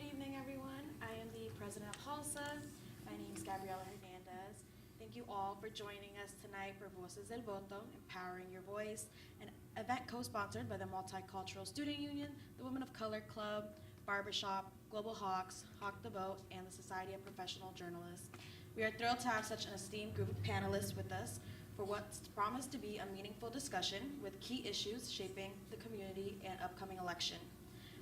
Good evening, everyone. I am the president of HALSA. My name is Gabriela Hernandez. Thank you all for joining us tonight for Voces del Voto, Empowering Your Voice, an event co-sponsored by the Multicultural Student Union, the Women of Color Club, Barbershop, Global Hawks, Hawk the Vote, and the Society of Professional Journalists. We are thrilled to have such an esteemed group of panelists with us for what's promised to be a meaningful discussion with key issues shaping the community and upcoming election.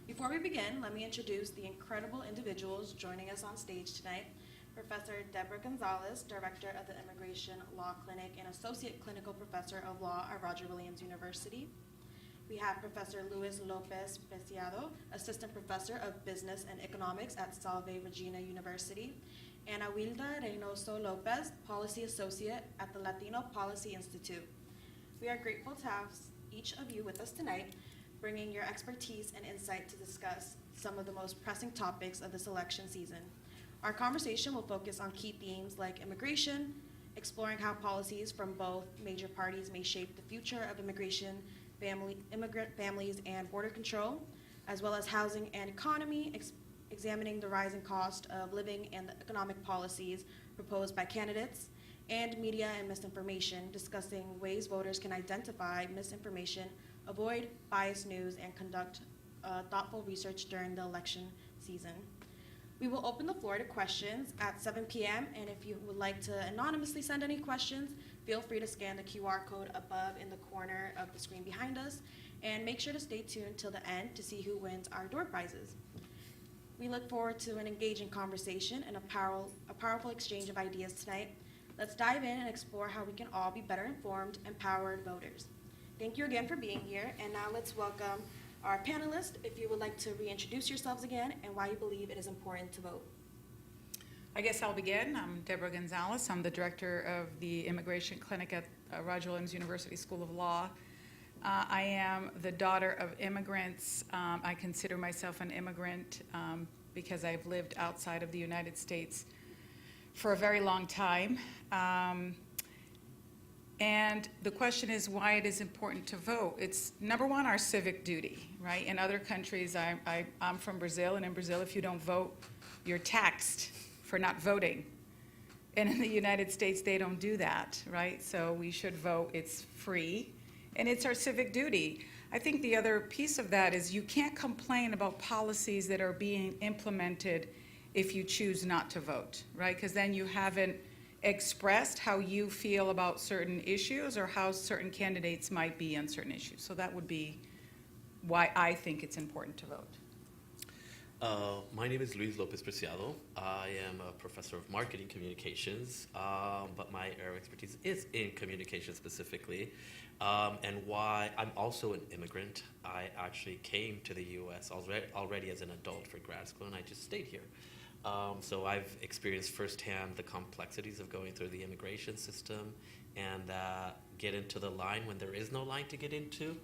Before we begin, let me introduce the incredible individuals joining us on stage tonight. Professor Deborah Gonzalez, Director of the Immigration Law Clinic and Associate Clinical Professor of Law at Roger Williams University. We have Professor Luis Lopez Preciado, Assistant Professor of Business and Economics at Salve Regina University, and Awilda Reynoso Lopez, Policy Associate at the Latino Policy Institute. We are grateful to have each of you with us tonight, bringing your expertise and insight to discuss some of the most pressing topics of this election season. Our conversation will focus on key themes like immigration, exploring how policies from both major parties may shape the future of immigration, immigrant families, and border control, as well as housing and economy, examining the rising cost of living and the economic policies proposed by candidates, and media and misinformation, discussing ways voters can identify misinformation, avoid biased news, and conduct thoughtful research during the election season. We will open the floor to questions at 7 p.m., and if you would like to anonymously send any questions, feel free to scan the QR code above in the corner of the screen behind us, and make sure to stay tuned till the end to see who wins our door prizes. We look forward to an engaging conversation and a powerful exchange of ideas tonight. Let's dive in and explore how we can all be better informed, empowered voters. Thank you again for being here, and now let's welcome our panelists. If you would like to reintroduce yourselves again and why you believe it is important to vote. I guess I'll begin. I'm Deborah Gonzalez. I'm the director of the Immigration Clinic at Roger Williams University School of Law. I am the daughter of immigrants. I consider myself an immigrant because I've lived outside of the United States for a very long time. And the question is why it is important to vote. It's, number one, our civic duty, right? In other countries, I'm from Brazil, and in Brazil, if you don't vote, you're taxed for not voting. And in the United States, they don't do that, right? So we should vote. It's free, and it's our civic duty. I think the other piece of that is you can't complain about policies that are being implemented if you choose not to vote, right? Because then you haven't expressed how you feel about certain issues or how certain candidates might be on certain issues. So that would be why I think it's important to vote. My name is Luis Lopez Preciado. I am a professor of marketing communications, but my area of expertise is in communication specifically. And why I'm also an immigrant. I actually came to the U.S. already as an adult for grad school, and I just stayed here. So I've experienced firsthand the complexities of going through the immigration system and get into the line when there is no line to get into.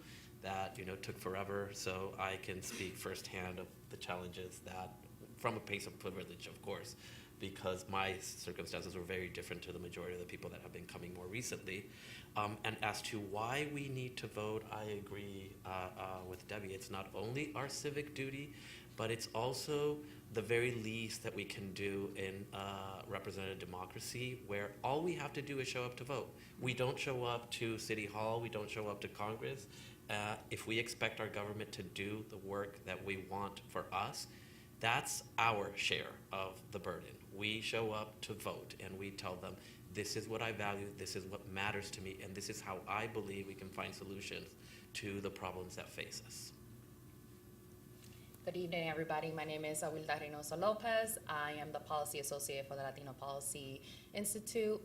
That took forever. So I can speak firsthand of the challenges that, from a place of privilege, of course, because my circumstances were very different to the majority of the people that have been coming more recently. And as to why we need to vote, I agree with Debbie. It's not only our civic duty, but it's also the very least that we can do in representative democracy, where all we have to do is show up to vote. We don't show up to City Hall, we don't show up to Congress. If we expect our government to do the work that we want for us, that's our share of the burden. We show up to vote and we tell them, this is what I value, this is what matters to me, and this is how I believe we can find solutions to the problems that face us. Good evening, everybody. My name is Awilda Reynoso Lopez. I am the Policy Associate for the Latino Policy Institute.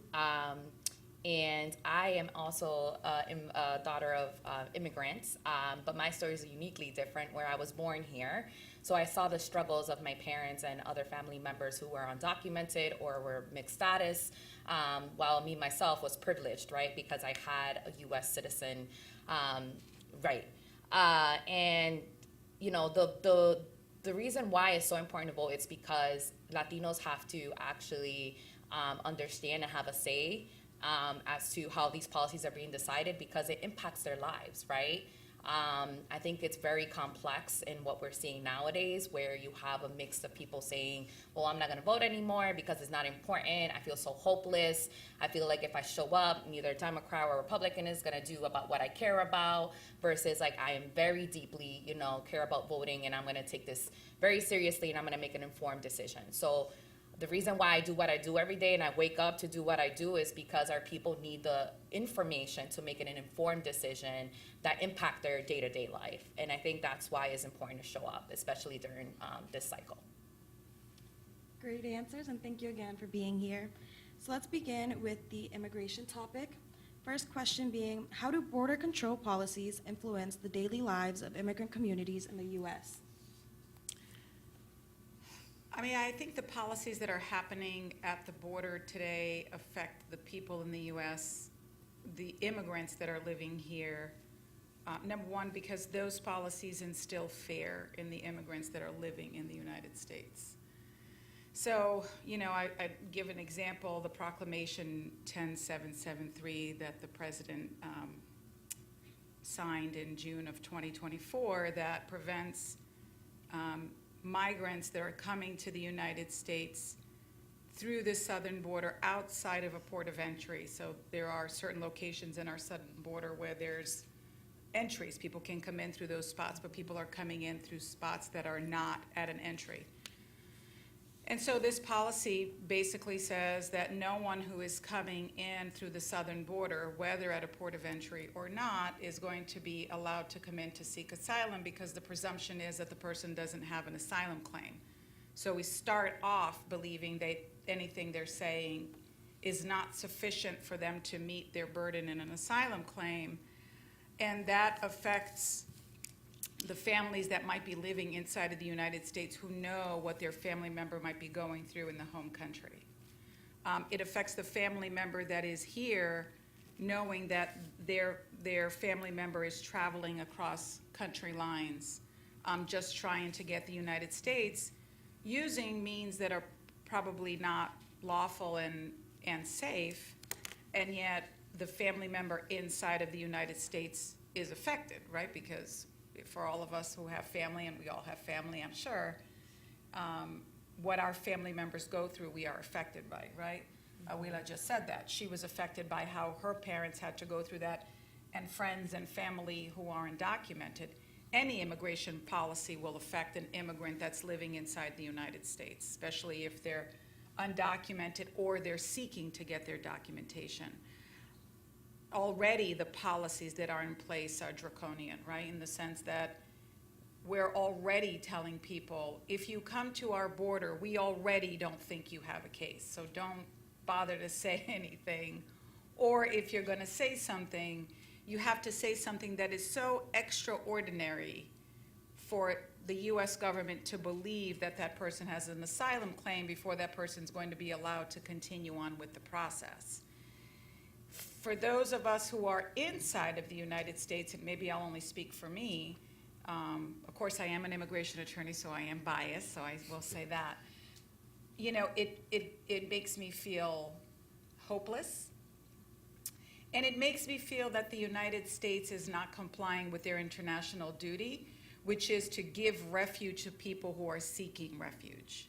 And I am also a daughter of immigrants, but my story is uniquely different, where I was born here. So I saw the struggles of my parents and other family members who were undocumented or were mixed status, while me myself was privileged, right, because I had a U.S. citizen, right. And the reason why it's so important to vote is because Latinos have to actually understand and have a say as to how these policies are being decided, because it impacts their lives, right? I think it's very complex in what we're seeing nowadays, where you have a mix of people saying, well, I'm not going to vote anymore because it's not important. I feel so hopeless. I feel like if I show up, neither Democrat or Republican is going to do about what I care about, versus like I am very deeply, care about voting, and I'm going to take this very seriously, and I'm going to make an informed decision. So the reason why I do what I do every day and I wake up to do what I do is because our people need the information to make an informed decision that impact their day-to-day life. And I think that's why it's important to show up, especially during this cycle. Great answers, and thank you again for being here. So let's begin with the immigration topic. First question being, how do border control policies influence the daily lives of immigrant communities in the U.S.? I mean, I think the policies that are happening at the border today affect the people in the U.S., the immigrants that are living here. Number one, because those policies instill fear in the immigrants that are living in the United States. So, I give an example, the Proclamation 10773 that the President signed in June of 2024 that prevents migrants that are coming to the United States through the southern border outside of a port of entry. So there are certain locations in our southern border where there's entries. People can come in through those spots, but people are coming in through spots that are not at an entry. And so this policy basically says that no one who is coming in through the southern border, whether at a port of entry or not, is going to be allowed to come in to seek asylum, because the presumption is that the person doesn't have an asylum claim. So we start off believing that anything they're saying is not sufficient for them to meet their burden in an asylum claim, and that affects the families that might be living inside of the United States who know what their family member might be going through in the home country. It affects the family member that is here knowing that their family member is traveling across country lines, just trying to get the United States, using means that are probably not lawful and safe, and yet the family member inside of the United States is affected, right? Because for all of us who have family, and we all have family, I'm sure, what our family members go through, we are affected by, right? Awila just said that. She was affected by how her parents had to go through that, and friends and family who are undocumented. Any immigration policy will affect an immigrant that's living inside the United States, especially if they're undocumented or they're seeking to get their documentation. Already the policies that are in place are draconian, right? In the sense that we're already telling people, if you come to our border, we already don't think you have a case, so don't bother to say anything. Or if you're going to say something, you have to say something that is so extraordinary for the U.S. government to believe that that person has an asylum claim before that person's going to be allowed to continue on with the process. For those of us who are inside of the United States, and maybe I'll only speak for me, of course I am an immigration attorney, so I am biased, so I will say that. It makes me feel hopeless, and it makes me feel that the United States is not complying with their international duty, which is to give refuge to people who are seeking refuge.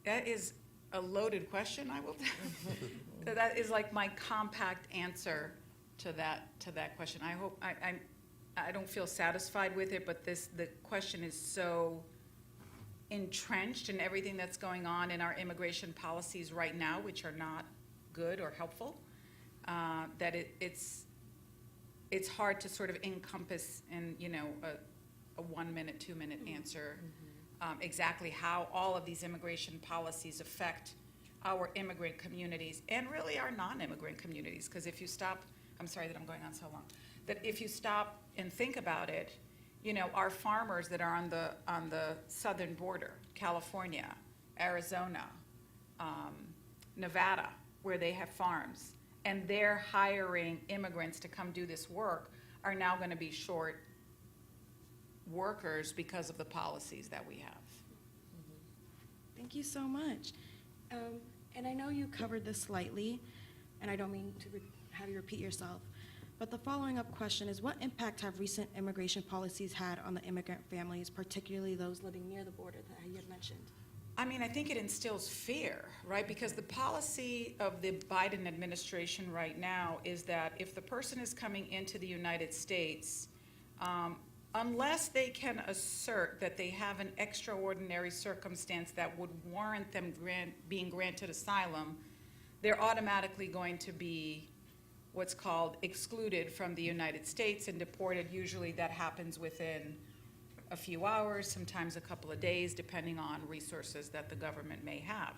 That is a loaded question, I will tell. That is like my compact answer to that question. I hope I don't feel satisfied with it, but the question is so entrenched in everything that's going on in our immigration policies right now, which are not good or helpful, that it's hard to sort of encompass in a 1 minute, 2 minute answer. Exactly how all of these immigration policies affect our immigrant communities and really our non-immigrant communities. Because if you stop, I'm sorry that I'm going on so long, that if you stop and think about it, our farmers that are on the southern border, California, Arizona, Nevada, where they have farms, and they're hiring immigrants to come do this work, are now going to be short workers because of the policies that we have. Thank you so much. And I know you covered this slightly, and I don't mean to have you repeat yourself, But the following up question is, what impact have recent immigration policies had on the immigrant families, particularly those living near the border that you had mentioned? I mean, I think it instills fear, right? Because the policy of the Biden administration right now is that if the person is coming into the United States, unless they can assert that they have an extraordinary circumstance that would warrant them being granted asylum, they're automatically going to be what's called excluded from the United States and deported. Usually that happens within a few hours, sometimes a couple of days, depending on resources that the government may have.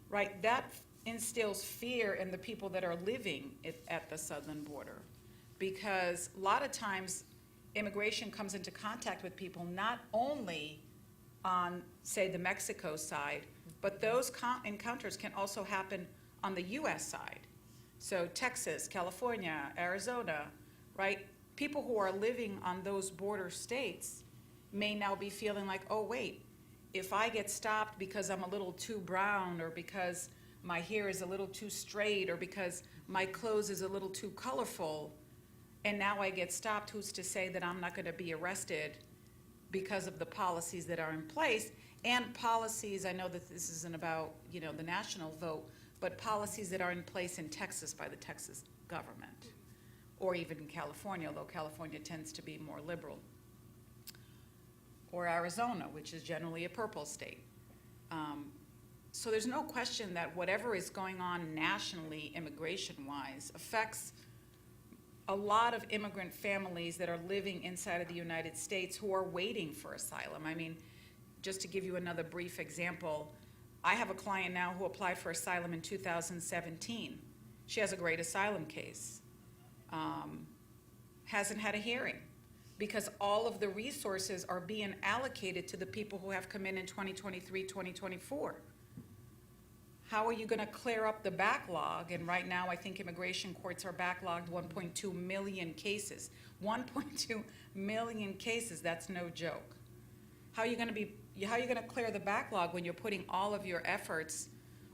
Right? That instills fear in the people that are living at the southern border, because a lot of times immigration comes into contact with people not only on, say, the Mexico side, but those encounters can also happen on the U.S. side. So Texas, California, Arizona, right? People who are living on those border states may now be feeling like, oh, wait, if I get stopped because I'm a little too brown, or because my hair is a little too straight, or because my clothes is a little too colorful, and now I get stopped, who's to say that I'm not going to be arrested because of the policies that are in place? And policies, I know that this isn't about, the national vote, but policies that are in place in Texas by the Texas government, or even in California, although California tends to be more liberal, or Arizona, which is generally a purple state. So there's no question that whatever is going on nationally, immigration-wise, affects a lot of immigrant families that are living inside of the United States who are waiting for asylum. I mean, just to give you another brief example, I have a client now who applied for asylum in 2017. She has a great asylum case. Hasn't had a hearing because all of the resources are being allocated to the people who have come in 2023, 2024. How are you going to clear up the backlog? And right now, I think immigration courts are backlogged 1.2 million cases. 1.2 million cases, that's no joke. How are you going to clear the backlog when you're putting all of your efforts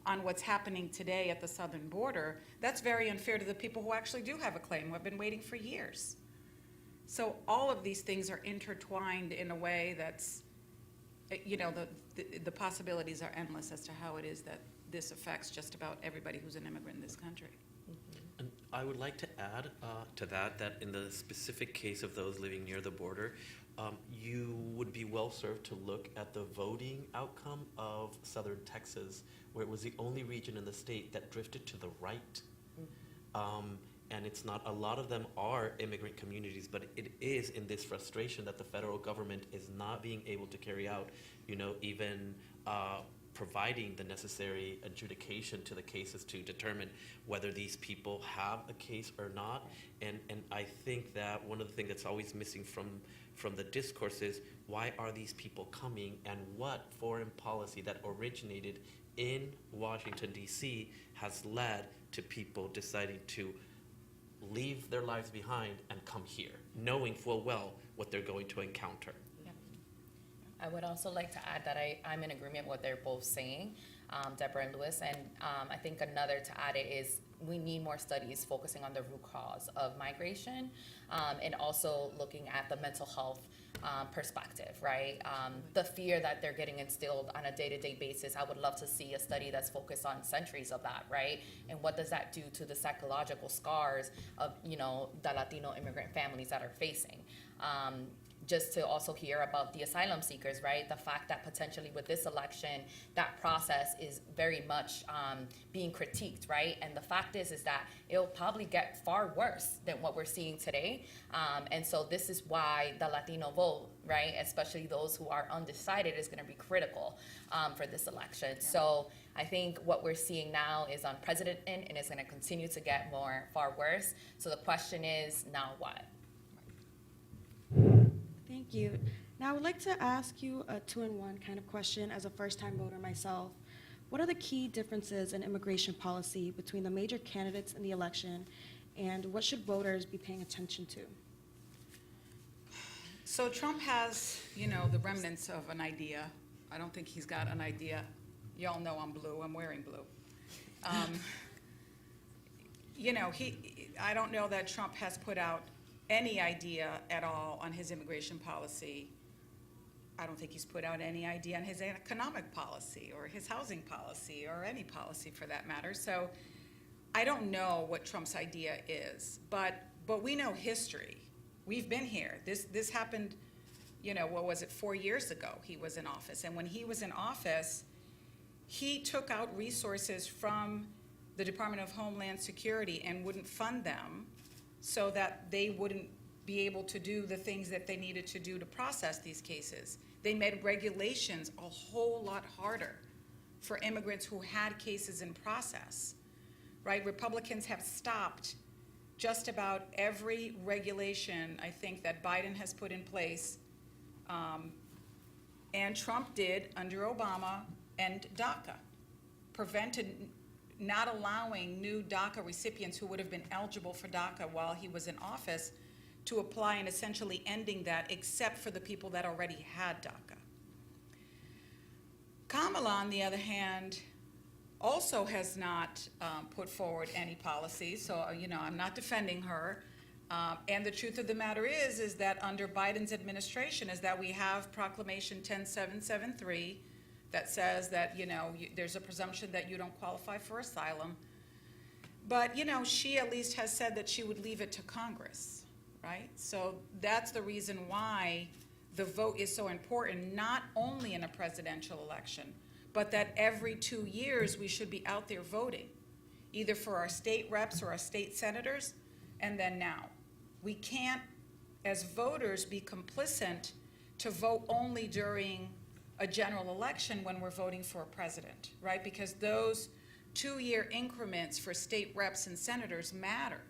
on what's happening today at the southern border? That's very unfair to the people who actually do have a claim, who have been waiting for years. So all of these things are intertwined in a way that's, the possibilities are endless as to how it is that this affects just about everybody who's an immigrant in this country. And I would like to add to that in the specific case of those living near the border, you would be well served to look at the voting outcome of southern Texas, where it was the only region in the state that drifted to the right. And it's not, a lot of them are immigrant communities, but it is in this frustration that the federal government is not being able to carry out, even providing the necessary adjudication to the cases to determine whether these people have a case or not. And I think that one of the things that's always missing from the discourse is, why are these people coming, and what foreign policy that originated in Washington, D.C. has led to people deciding to leave their lives behind and come here, knowing full well what they're going to encounter. I would also like to add that I'm in agreement with what they're both saying, Deborah and Lewis, and I think another to add it is we need more studies focusing on the root cause of migration, and also looking at the mental health perspective, right? The fear that they're getting instilled on a day-to-day basis, I would love to see a study that's focused on centuries of that, right? And what does that do to the psychological scars of, the Latino immigrant families that are facing? Just to also hear about the asylum seekers, right? The fact that potentially with this election, that process is very much being critiqued, right? And the fact is that it'll probably get far worse than what we're seeing today. And so this is why the Latino vote, right, especially those who are undecided, is going to be critical for this election. Yeah. So I think what we're seeing now is unprecedented, and it's going to continue to get far worse. So the question is, now what? Thank you. Now I would like to ask you a two-in-one kind of question as a first-time voter myself. What are the key differences in immigration policy between the major candidates in the election, and what should voters be paying attention to? So Trump has, the remnants of an idea. I don't think he's got an idea. Y'all know I'm blue. I'm wearing blue. I don't know that Trump has put out any idea at all on his immigration policy. I don't think he's put out any idea on his economic policy or his housing policy or any policy for that matter. So I don't know what Trump's idea is, but we know history. We've been here. This happened, what was it, 4 years ago he was in office. And when he was in office, he took out resources from the Department of Homeland Security and wouldn't fund them so that they wouldn't be able to do the things that they needed to do to process these cases. They made regulations a whole lot harder for immigrants who had cases in process, right? Republicans have stopped just about every regulation, I think, that Biden has put in place, and Trump did under Obama and DACA, prevented not allowing new DACA recipients who would have been eligible for DACA while he was in office to apply, and essentially ending that except for the people that already had DACA. Kamala, on the other hand, also has not put forward any policy, so I'm not defending her. And the truth of the matter is that under Biden's administration is that we have Proclamation 10773 that says that there's a presumption that you don't qualify for asylum. But she at least has said that she would leave it to Congress, right? So that's the reason why the vote is so important, not only in a presidential election, but that every 2 years we should be out there voting, either for our state reps or our state senators, and then now. We can't, as voters, be complicit to vote only during a general election when we're voting for a president, right? Because those 2-year increments for state reps and senators matter.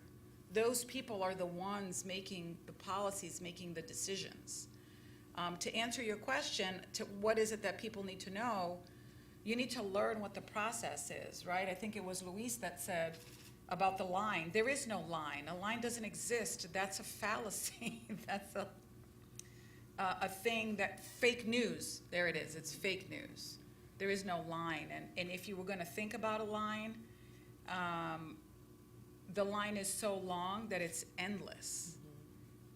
Those people are the ones making the policies, making the decisions. To answer your question, to what is it that people need to know, you need to learn what the process is, right? I think it was Luis that said about the line. There is no line. A line doesn't exist. That's a fallacy. That's a thing that fake news. There it is. It's fake news. There is no line. And if you were going to think about a line, the line is so long that it's endless.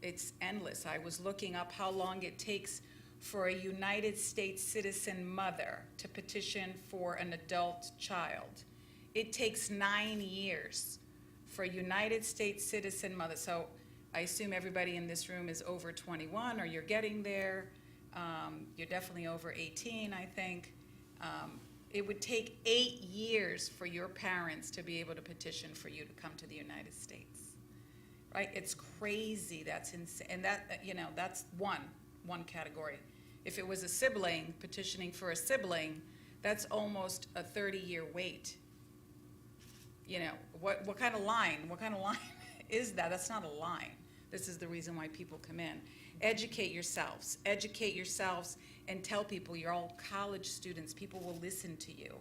It's endless. I was looking up how long it takes for a United States citizen mother to petition for an adult child. It takes 9 years for a United States citizen mother. So I assume everybody in this room is over 21 or you're getting there. You're definitely over 18, I think. It would take 8 years for your parents to be able to petition for you to come to the United States. Right? It's crazy. That's insane. And that's one category. If it was a sibling petitioning for a sibling, that's almost a 30-year wait. What kind of line? What kind of line is that? That's not a line. This is the reason why people come in. Educate yourselves. Educate yourselves and tell people you're all college students. People will listen to you.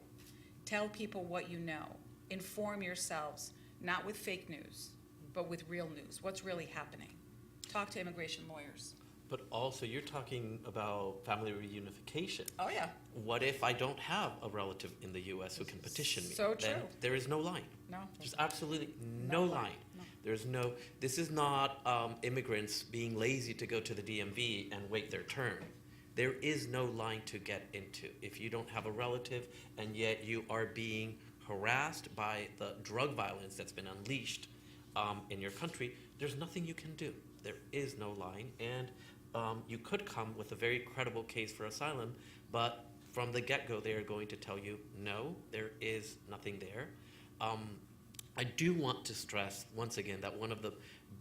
Tell people what you know. Inform yourselves, not with fake news, but with real news. What's really happening? Talk to immigration lawyers. But also, you're talking about family reunification. Oh, yeah. What if I don't have a relative in the U.S. who can petition me? So true. Then there is no line. No. There's absolutely no line. No. There's no, this is not immigrants being lazy to go to the DMV and wait their turn. There is no line to get into. If you don't have a relative and yet you are being harassed by the drug violence that's been unleashed in your country, there's nothing you can do. There is no line, and you could come with a very credible case for asylum, but from the get-go they are going to tell you, no, there is nothing there. I do want to stress once again that one of the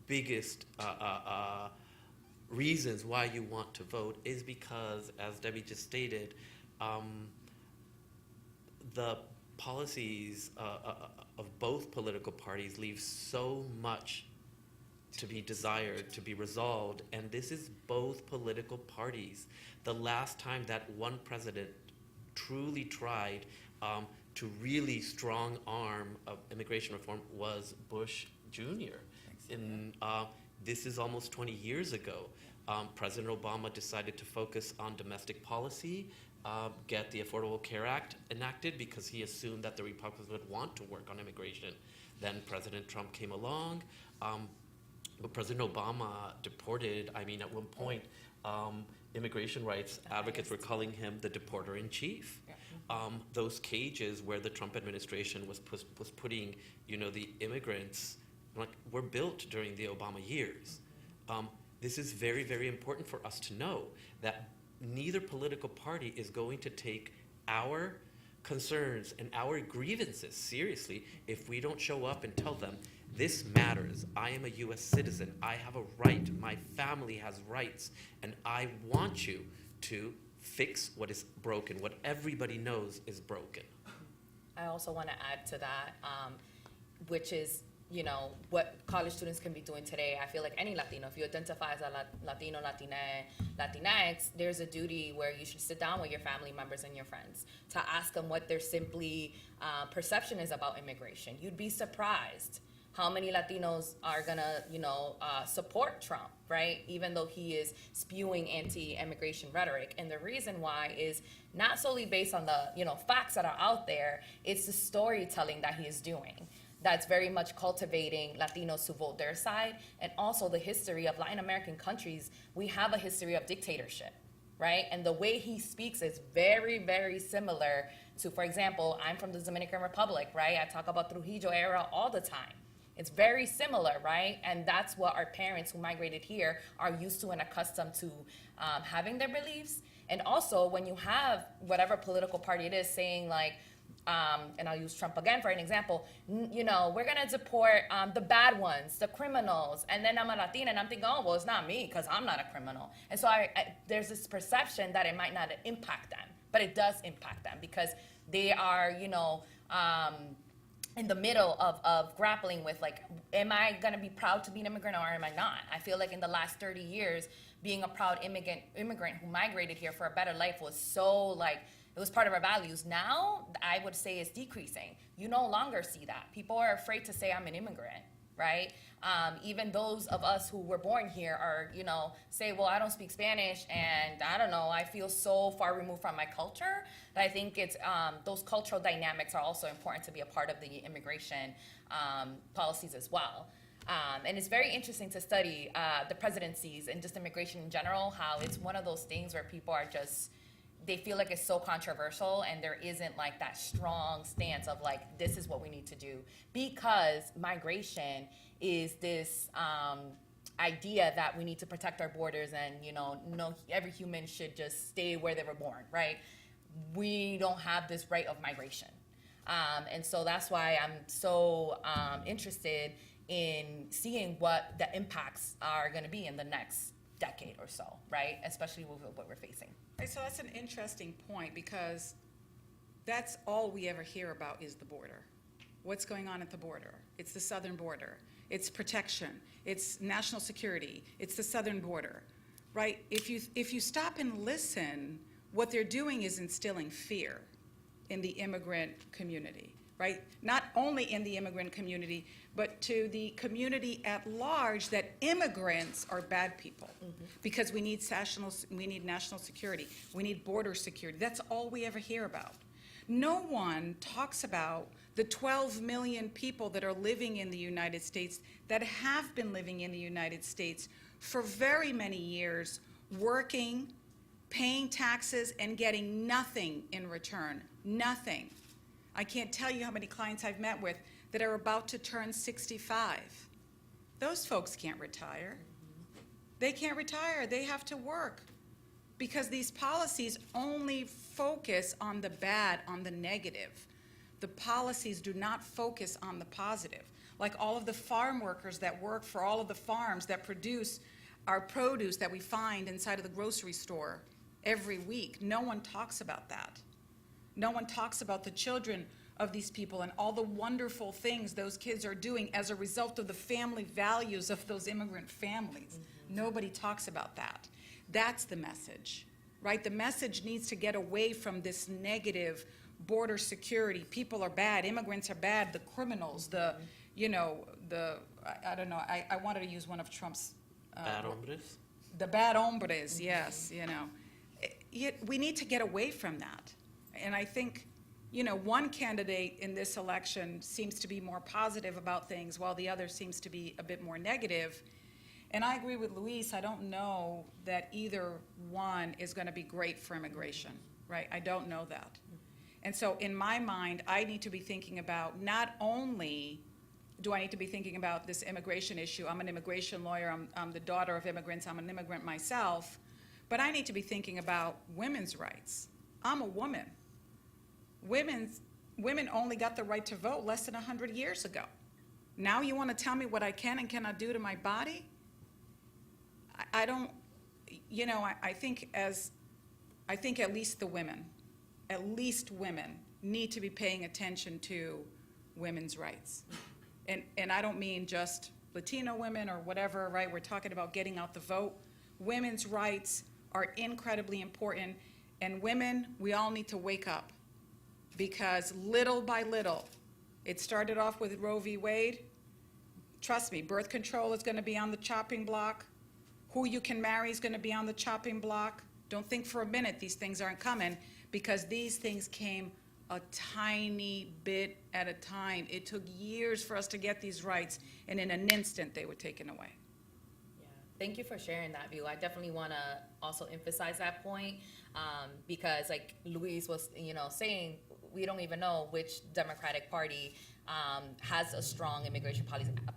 biggest reasons why you want to vote is because, as Debbie just stated, the policies of both political parties leave so much to be desired, to be resolved, and this is both political parties. The last time that one president truly tried to really strong arm of immigration reform was Bush Jr. This is almost 20 years ago. President Obama decided to focus on domestic policy, get the Affordable Care Act enacted because he assumed that the Republicans would want to work on immigration. Then President Trump came along, but President Obama deported, I mean, at one point, immigration rights advocates were calling him the deporter-in-chief. Those cages where the Trump administration was putting, the immigrants, were built during the Obama years. This is very, very important for us to know that neither political party is going to take our concerns and our grievances seriously if we don't show up and tell them, this matters. I am a U.S. citizen. I have a right. My family has rights. And I want you to fix what is broken, what everybody knows is broken. I also want to add to that, which is, what college students can be doing today. I feel like any Latino, if you identify as a Latino, Latinx, there's a duty where you should sit down with your family members and your friends to ask them what their simply perception is about immigration. You'd be surprised how many Latinos are gonna, support Trump, right? Even though he is spewing anti-immigration rhetoric. And the reason why is not solely based on the, facts that are out there, it's the storytelling that he is doing that's very much cultivating Latinos to vote their side. And also the history of Latin American countries, we have a history of dictatorship, right? And the way he speaks is very, very similar to, for example, I'm from the Dominican Republic, right? I talk about Trujillo era all the time. It's very similar, right? And that's what our parents who migrated here are used to and accustomed to having their beliefs. And also when you have whatever political party it is saying like, and I'll use Trump again for an example, we're gonna deport the bad ones, the criminals, and then I'm a Latina and I'm thinking, oh, well, it's not me because I'm not a criminal. And so there's this perception that it might not impact them, but it does impact them because they are, in the middle of grappling with like, am I gonna be proud to be an immigrant or am I not? I feel like in the last 30 years, being a proud immigrant who migrated here for a better life was so like, it was part of our values. Now, I would say it's decreasing. You no longer see that. People are afraid to say I'm an immigrant, right? Even those of us who were born here are, say, well, I don't speak Spanish and I don't know, I feel so far removed from my culture that I think it's, those cultural dynamics are also important to be a part of the immigration policies as well. And it's very interesting to study the presidencies and just immigration in general, how it's one of those things where people are just, they feel like it's so controversial and there isn't like that strong stance of like, this is what we need to do. Because migration is this idea that we need to protect our borders and, every human should just stay where they were born, right? We don't have this right of migration. And so that's why I'm so interested in seeing what the impacts are gonna be in the next decade or so, right? Especially with what we're facing. Right, so that's an interesting point because that's all we ever hear about is the border. What's going on at the border? It's the southern border. It's protection. It's national security. It's the southern border, right? If you stop and listen, what they're doing is instilling fear in the immigrant community, right? Not only in the immigrant community, but to the community at large that immigrants are bad people because we need national security, we need border security. That's all we ever hear about. No one talks about the 12 million people that are living in the United States that have been living in the United States for very many years, working, paying taxes, and getting nothing in return, nothing. I can't tell you how many clients I've met with that are about to turn 65. Those folks can't retire. They can't retire. They have to work because these policies only focus on the bad, on the negative. The policies do not focus on the positive. Like all of the farm workers that work for all of the farms that produce our produce that we find inside of the grocery store every week. No one talks about that. No one talks about the children of these people and all the wonderful things those kids are doing as a result of the family values of those immigrant families. Nobody talks about that. That's the message, right? The message needs to get away from this negative border security. People are bad, immigrants are bad, the criminals, I don't know, I wanted to use one of Trump's. Bad hombres? The bad hombres, yes, we need to get away from that. And I think, one candidate in this election seems to be more positive about things while the other seems to be a bit more negative. And I agree with Luis. I don't know that either one is going to be great for immigration, right? I don't know that. And so in my mind, I need to be thinking about, not only do I need to be thinking about this immigration issue, I'm an immigration lawyer, I'm the daughter of immigrants, I'm an immigrant myself, but I need to be thinking about women's rights. I'm a woman. Women only got the right to vote less than 100 years ago. Now you want to tell me what I can and cannot do to my body? I don't, I think at least women need to be paying attention to women's rights. And I don't mean just Latino women or whatever, right? We're talking about getting out the vote. Women's rights are incredibly important. And women, we all need to wake up, because little by little, it started off with Roe v. Wade. Trust me, birth control is going to be on the chopping block. Who you can marry is going to be on the chopping block. Don't think for a minute these things aren't coming, because these things came a tiny bit at a time. It took years for us to get these rights, and in an instant they were taken away. Yeah, thank you for sharing that view. I definitely want to also emphasize that point, because like Luis was, saying, we don't even know which Democratic Party has a strong immigration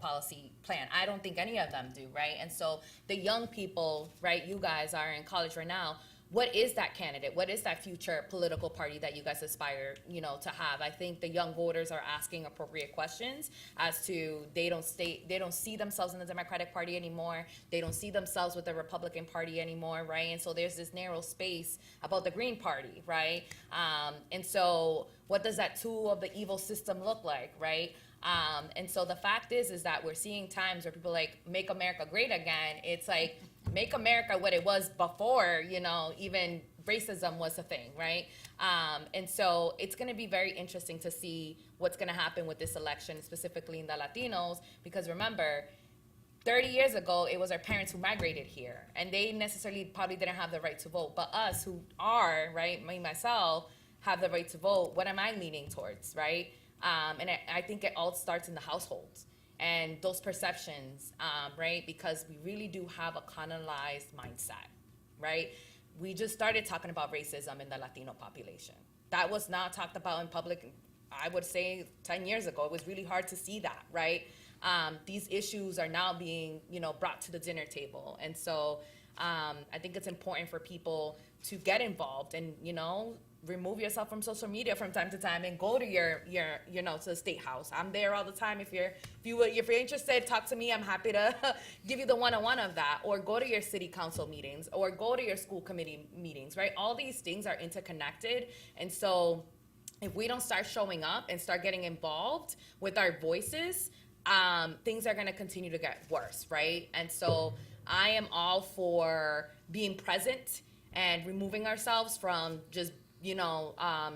policy plan. I don't think any of them do, right? And so the young people, right, you guys are in college right now, what is that candidate? What is that future political party that you guys aspire, to have? I think the young voters are asking appropriate questions as to they don't see themselves in the Democratic Party anymore. They don't see themselves with the Republican Party anymore, right? And so there's this narrow space about the Green Party, right? And so what does that tool of the evil system look like, right? And so the fact is that we're seeing times where people like make America great again. It's like, make America what it was before, even racism was a thing, right? And so it's going to be very interesting to see what's going to happen with this election, specifically in the Latinos, because remember, 30 years ago, it was our parents who migrated here, and they necessarily probably didn't have the right to vote. But us who are, right, me, myself, have the right to vote, what am I leaning towards, right? And I think it all starts in the households and those perceptions, right? Because we really do have a colonized mindset, right? We just started talking about racism in the Latino population. That was not talked about in public, I would say 10 years ago. It was really hard to see that, right? These issues are now being, brought to the dinner table. And so I think it's important for people to get involved and, remove yourself from social media from time to time and go to your to the state house. I'm there all the time. If you're interested, talk to me. I'm happy to give you the one-on-one of that, or go to your city council meetings, or go to your school committee meetings, right? All these things are interconnected. And so if we don't start showing up and start getting involved with our voices, things are going to continue to get worse, right? And so I am all for being present and removing ourselves from just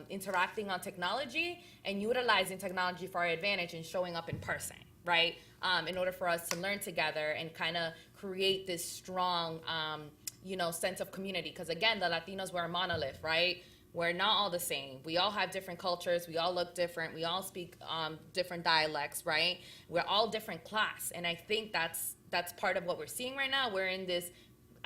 interacting on technology and utilizing technology for our advantage and showing up in person, right? In order for us to learn together and kind of create this strong, sense of community. Because again, the Latinos, we're a monolith, right? We're not all the same. We all have different cultures. We all look different. We all speak different dialects, right? We're all different class. And I think that's part of what we're seeing right now. We're in this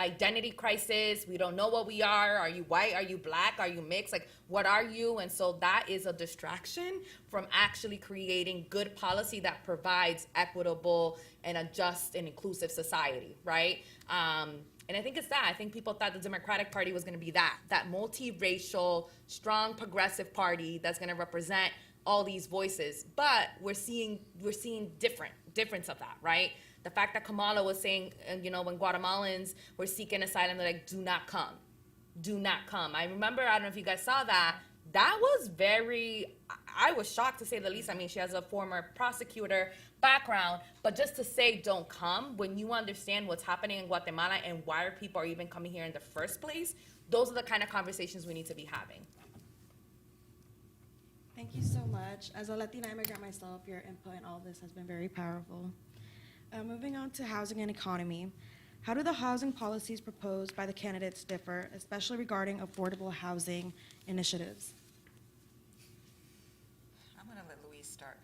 identity crisis. We don't know what we are. Are you white? Are you black? Are you mixed? Like, what are you? And so that is a distraction from actually creating good policy that provides equitable and a just and inclusive society, right? And I think it's that. I think people thought the Democratic Party was going to be that multiracial, strong, progressive party that's going to represent all these voices. But we're seeing difference of that, right? The fact that Kamala was saying, when Guatemalans were seeking asylum, they're like, do not come. Do not come. I remember, I don't know if you guys saw that. That was I was shocked, to say the least. I mean, she has a former prosecutor background, but just to say don't come when you understand what's happening in Guatemala and why people are even coming here in the first place, those are the kind of conversations we need to be having. Thank you so much. As a Latina immigrant myself, your input in all this has been very powerful. Moving on to housing and economy. How do the housing policies proposed by the candidates differ, especially regarding affordable housing initiatives? I'm gonna let Louise start.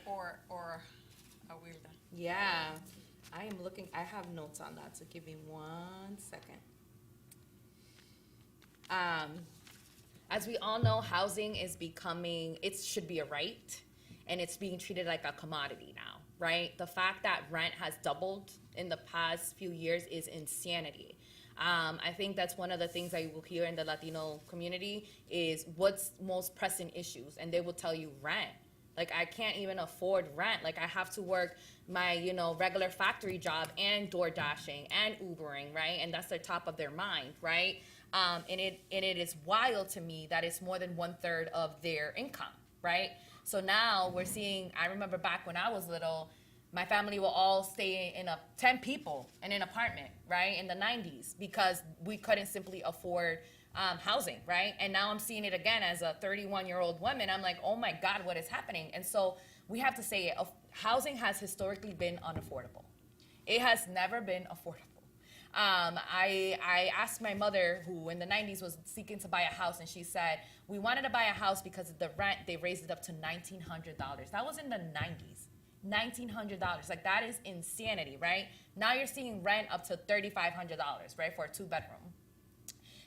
Or Awilda. Yeah, I am looking, I have notes on that, so give me 1 second. As we all know, housing is becoming, it should be a right, and it's being treated like a commodity now, right? The fact that rent has doubled in the past few years is insanity. I think that's one of the things I will hear in the Latino community is what's most pressing issues, and they will tell you rent. Like, I can't even afford rent. Like, I have to work my, regular factory job and door dashing and Ubering, right? And that's the top of their mind, right? And it is wild to me that it's more than 1/3 of their income, right? So now we're seeing, I remember back when I was little, my family will all stay in 10 people in an apartment, right? In the 90s, because we couldn't simply afford housing, right? And now I'm seeing it again as a 31-year-old woman. I'm like, oh my God, what is happening? And so we have to say it. Housing has historically been unaffordable. It has never been affordable. I asked my mother, who in the 90s was seeking to buy a house, and she said, we wanted to buy a house because of the rent, they raised it up to $1,900. That was in the 90s. $1,900. Like, that is insanity, right? Now you're seeing rent up to $3,500, right, for a 2-bedroom.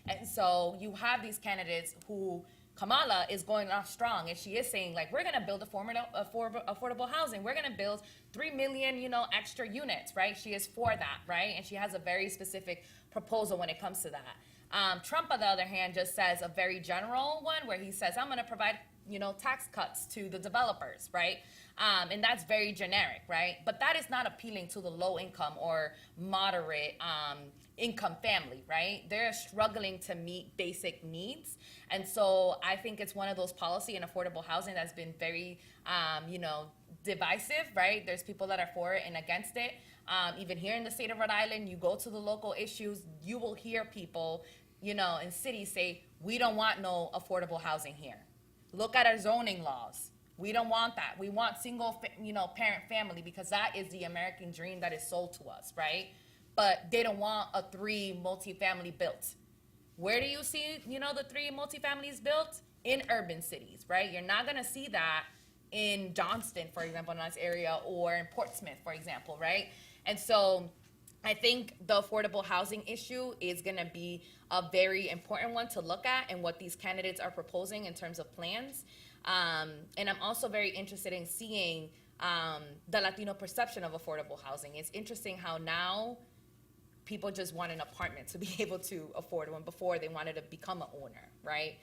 And so you have these candidates who, Kamala is going off strong, and she is saying, like, we're going to build affordable housing. We're going to build 3 million, extra units, right? She is for that, right? And she has a very specific proposal when it comes to that. Trump, on the other hand, just says a very general one where he says, I'm going to provide, tax cuts to the developers, right? And that's very generic, right? But that is not appealing to the low income or moderate income family, right? They're struggling to meet basic needs. And so I think it's one of those policy and affordable housing that's been very, divisive, right? There's people that are for it and against it. Even here in the state of Rhode Island, you go to the local issues, you will hear people, in cities say, we don't want no affordable housing here. Look at our zoning laws. We don't want that. We want single, parent family, because that is the American dream that is sold to us, right? But they don't want a 3 multifamily built. Where do you see, the 3 multifamilies built? In urban cities, right? You're not gonna see that in Johnston, for example, in this area, or in Portsmouth, for example, right? And so I think the affordable housing issue is gonna be a very important one to look at, and what these candidates are proposing in terms of plans. And I'm also very interested in seeing the Latino perception of affordable housing. It's interesting how now people just want an apartment to be able to afford one. Before, they wanted to become an owner, right?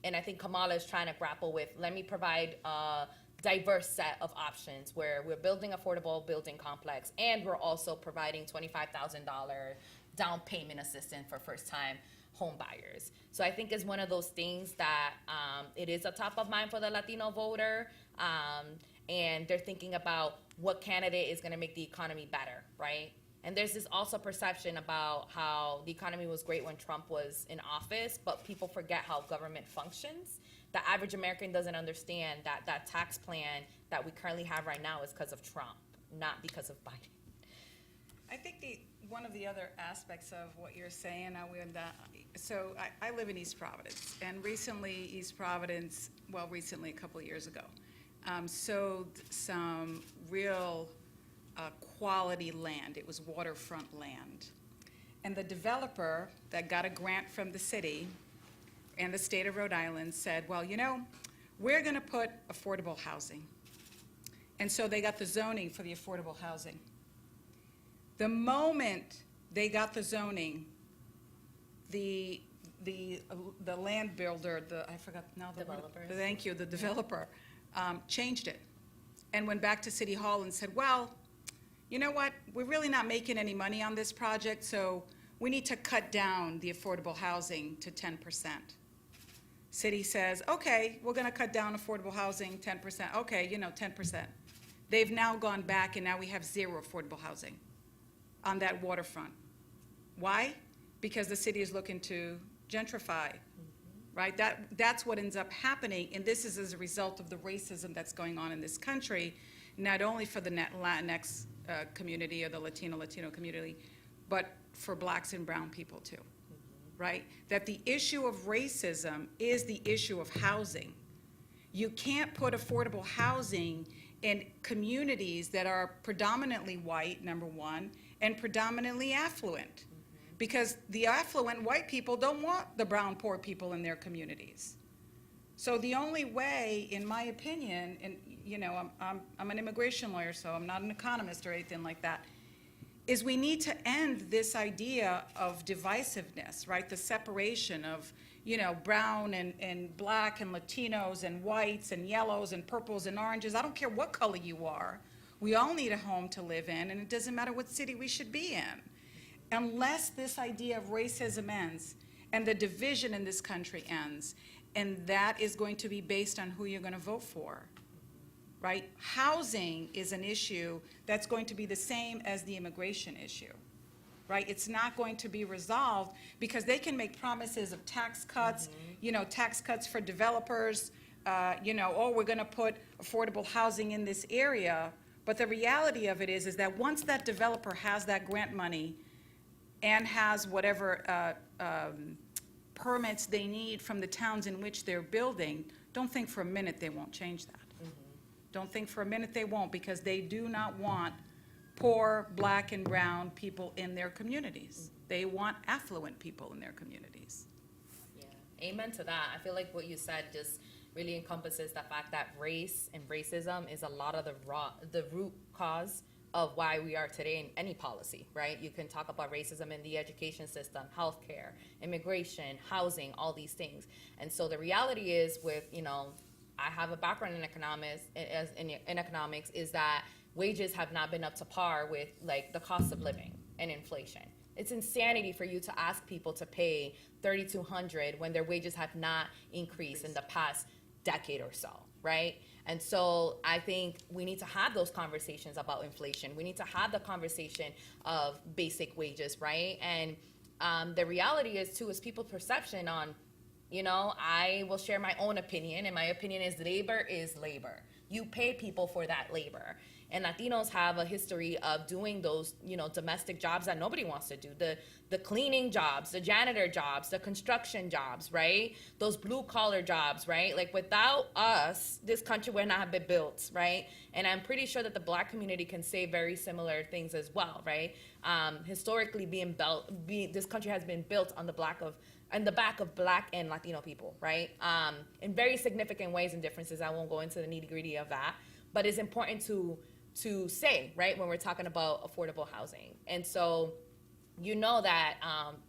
And I think Kamala is trying to grapple with, let me provide a diverse set of options where we're building affordable building complex, and we're also providing $25,000 down payment assistance for first-time home buyers. So I think it's one of those things that it is a top of mind for the Latino voter, and they're thinking about what candidate is going to make the economy better, right? And there's this also perception about how the economy was great when Trump was in office, but people forget how government functions. The average American doesn't understand that that tax plan that we currently have right now is because of Trump, not because of Biden. I think one of the other aspects of what you're saying, so I live in East Providence, and recently East Providence, a couple of years ago, sold some real quality land. It was waterfront land. And the developer that got a grant from the city and the state of Rhode Island said, well, we're going to put affordable housing. And so they got the zoning for the affordable housing. The moment they got the zoning, the land builder, the developer changed it and went back to City Hall and said, well, you know what, we're really not making any money on this project, so we need to cut down the affordable housing to 10%. City says, okay, we're gonna cut down affordable housing 10%. Okay, 10%. They've now gone back, and now we have 0 affordable housing on that waterfront. Why? Because the city is looking to gentrify, right? That's what ends up happening, and this is as a result of the racism that's going on in this country, not only for the Latinx community or the Latino community, but for blacks and brown people too, right? That the issue of racism is the issue of housing. You can't put affordable housing in communities that are predominantly white, number one, and predominantly affluent. Because the affluent white people don't want the brown poor people in their communities. So the only way, in my opinion, and you know, I'm an immigration lawyer, so I'm not an economist or anything like that, is we need to end this idea of divisiveness, right? The separation of, you know, brown and black and Latinos and whites and yellows and purples and oranges. I don't care what color you are. We all need a home to live in, and it doesn't matter what city we should be in. Unless this idea of racism ends and the division in this country ends, and that is going to be based on who you're going to vote for, right? Housing is an issue that's going to be the same as the immigration issue, right? It's not going to be resolved because they can make promises of tax cuts, you know, tax cuts for developers, you know, oh, we're going to put affordable housing in this area. But the reality of it is that once that developer has that grant money and has whatever permits they need from the towns in which they're building, don't think for a minute they won't change that. Don't think for a minute they won't, because they do not want poor black and brown people in their communities. They want affluent people in their communities. Yeah, amen to that. I feel like what you said just really encompasses the fact that race and racism is a lot of the root cause of why we are today in any policy, right? You can talk about racism in the education system, healthcare, immigration, housing, all these things. And so the reality is with, you know, I have a background in economics, is that wages have not been up to par with like the cost of living and inflation. It's insanity for you to ask people to pay $3,200 when their wages have not increased in the past decade or so, right? And so I think we need to have those conversations about inflation. We need to have the conversation of basic wages, right? And the reality is too, is people's perception on, you know, I will share my own opinion, and my opinion is labor is labor. You pay people for that labor. And Latinos have a history of doing those, you know, domestic jobs that nobody wants to do. The cleaning jobs, the janitor jobs, the construction jobs, right? Those blue collar jobs, right? Like without us, this country would not have been built, right? And I'm pretty sure that the black community can say very similar things as well, right? Historically this country has been built on the back of black and Latino people, right? In very significant ways and differences. I won't go into the nitty gritty of that, but it's important to say, right, when we're talking about affordable housing. And so, you know that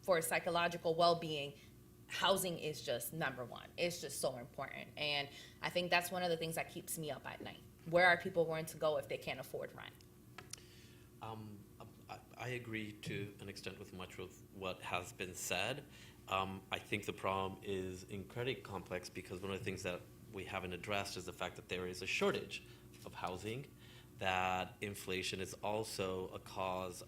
for psychological well-being, housing is just number one. It's just so important. And I think that's one of the things that keeps me up at night. Where are people going to go if they can't afford rent? I agree to an extent with much of what has been said. I think the problem is incredibly complex because one of the things that we haven't addressed is the fact that there is a shortage of housing, that inflation is also a cause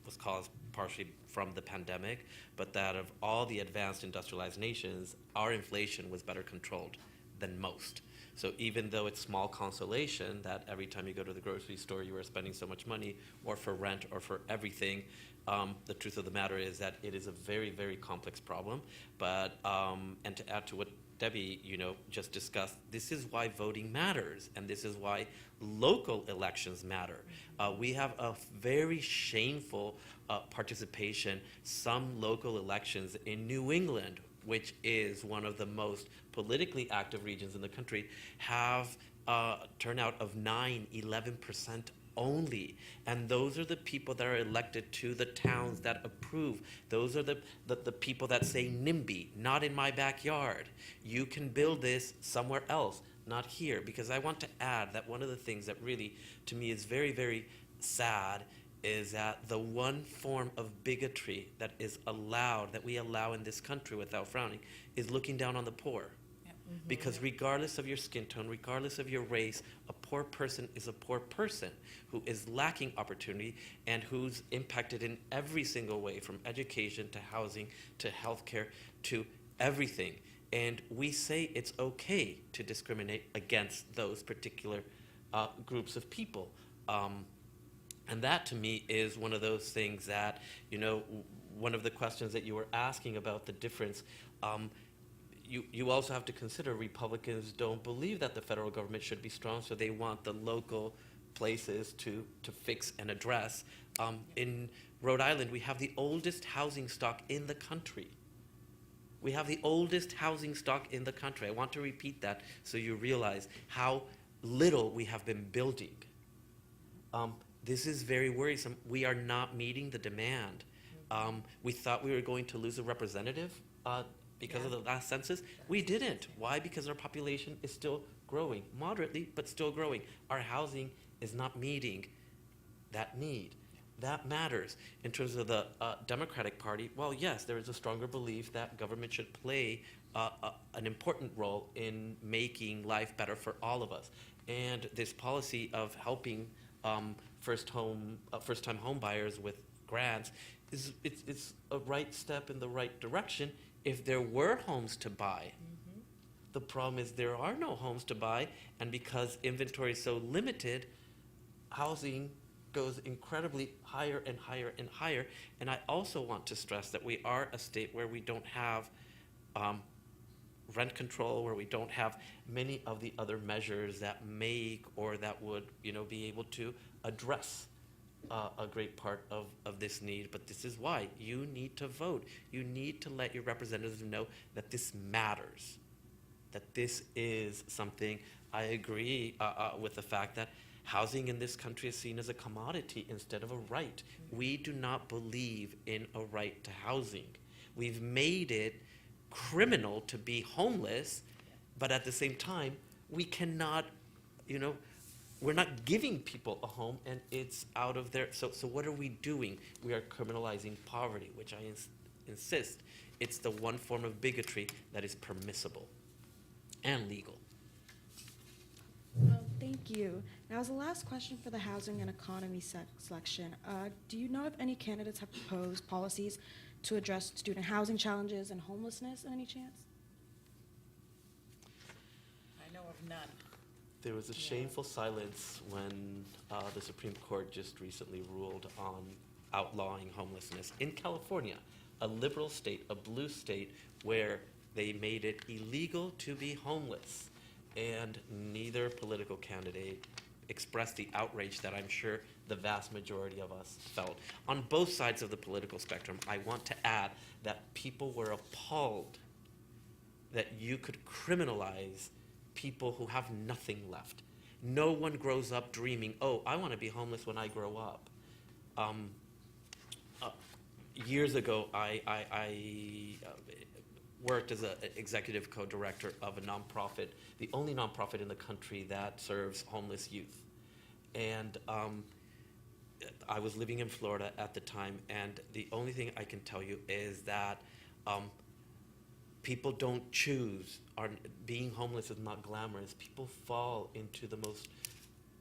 was caused partially from the pandemic, but that of all the advanced industrialized nations, our inflation was better controlled than most. So even though it's small consolation that every time you go to the grocery store you are spending so much money, or for rent or for everything, the truth of the matter is that it is a very, very complex problem. But and to add to what Debbie, you know, just discussed, this is why voting matters, and this is why local elections matter. We have a very shameful participation. Some local elections in New England, which is one of the most politically active regions in the country, have a turnout of 9-11% only. And those are the people that are elected to the towns that approve. Those are the people that say NIMBY, not in my backyard. You can build this somewhere else, not here. Because I want to add that one of the things that really, to me, is very, very sad is that the one form of bigotry that is allowed, that we allow in this country without frowning, is looking down on the poor. Because regardless of your skin tone, regardless of your race, a poor person is a poor person who is lacking opportunity and who's impacted in every single way, from education to housing to healthcare to everything. And we say it's okay to discriminate against those particular groups of people. And that to me is one of those things that, one of the questions that you were asking about the difference, you also have to consider Republicans don't believe that the federal government should be strong, so they want the local places to fix and address. In Rhode Island, we have the oldest housing stock in the country. We have the oldest housing stock in the country. I want to repeat that so you realize how little we have been building. This is very worrisome. We are not meeting the demand. We thought we were going to lose a representative because of the last census. We didn't. Why? Because our population is still growing, moderately, but still growing. Our housing is not meeting that need. That matters. In terms of the Democratic Party, well, yes, there is a stronger belief that government should play an important role in making life better for all of us. And this policy of helping first-time home buyers with grants it's a right step in the right direction if there were homes to buy. Mm-hmm. The problem is there are no homes to buy, and because inventory is so limited, housing goes incredibly higher and higher and higher. And I also want to stress that we are a state where we don't have rent control, where we don't have many of the other measures that make or that would, be able to address a great part of this need. But this is why you need to vote. You need to let your representatives know that this matters, that this is something. I agree with the fact that housing in this country is seen as a commodity instead of a right. We do not believe in a right to housing. We've made it criminal to be homeless, but at the same time, we cannot, we're not giving people a home, and it's out of their, so what are we doing? We are criminalizing poverty, which I insist, it's the one form of bigotry that is permissible and legal. Well, thank you. Now, as the last question for the housing and economy section, do you know if any candidates have proposed policies to address student housing challenges and homelessness, in any chance? I know of none. There was a shameful silence when the Supreme Court just recently ruled on outlawing homelessness in California, a liberal state, a blue state, where they made it illegal to be homeless. And neither political candidate expressed the outrage that I'm sure the vast majority of us felt. On both sides of the political spectrum, I want to add that people were appalled that you could criminalize people who have nothing left. No one grows up dreaming, oh, I want to be homeless when I grow up. Years ago, I worked as an executive co-director of a nonprofit, the only nonprofit in the country that serves homeless youth. And I was living in Florida at the time, and the only thing I can tell you is that people don't choose. Being homeless is not glamorous. People fall into the most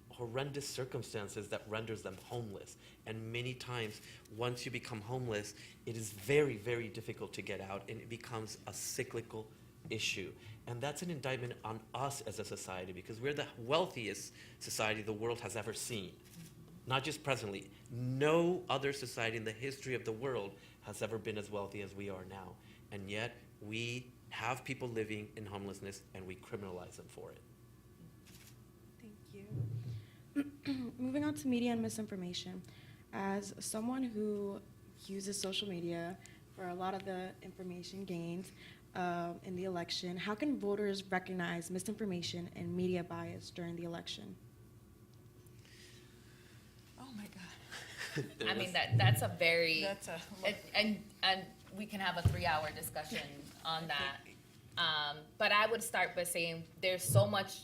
horrendous circumstances that renders them homeless. And many times, once you become homeless, it is very, very difficult to get out, and it becomes a cyclical issue. And that's an indictment on us as a society, because we're the wealthiest society the world has ever seen. Not just presently. No other society in the history of the world has ever been as wealthy as we are now. And yet, we have people living in homelessness, and we criminalize them for it. Thank you. Moving on to media and misinformation. As someone who uses social media for a lot of the information gained in the election, how can voters recognize misinformation and media bias during the election? Oh my God. I mean, that's a very, That's a and we can have a 3-hour discussion on that. But I would start by saying there's so much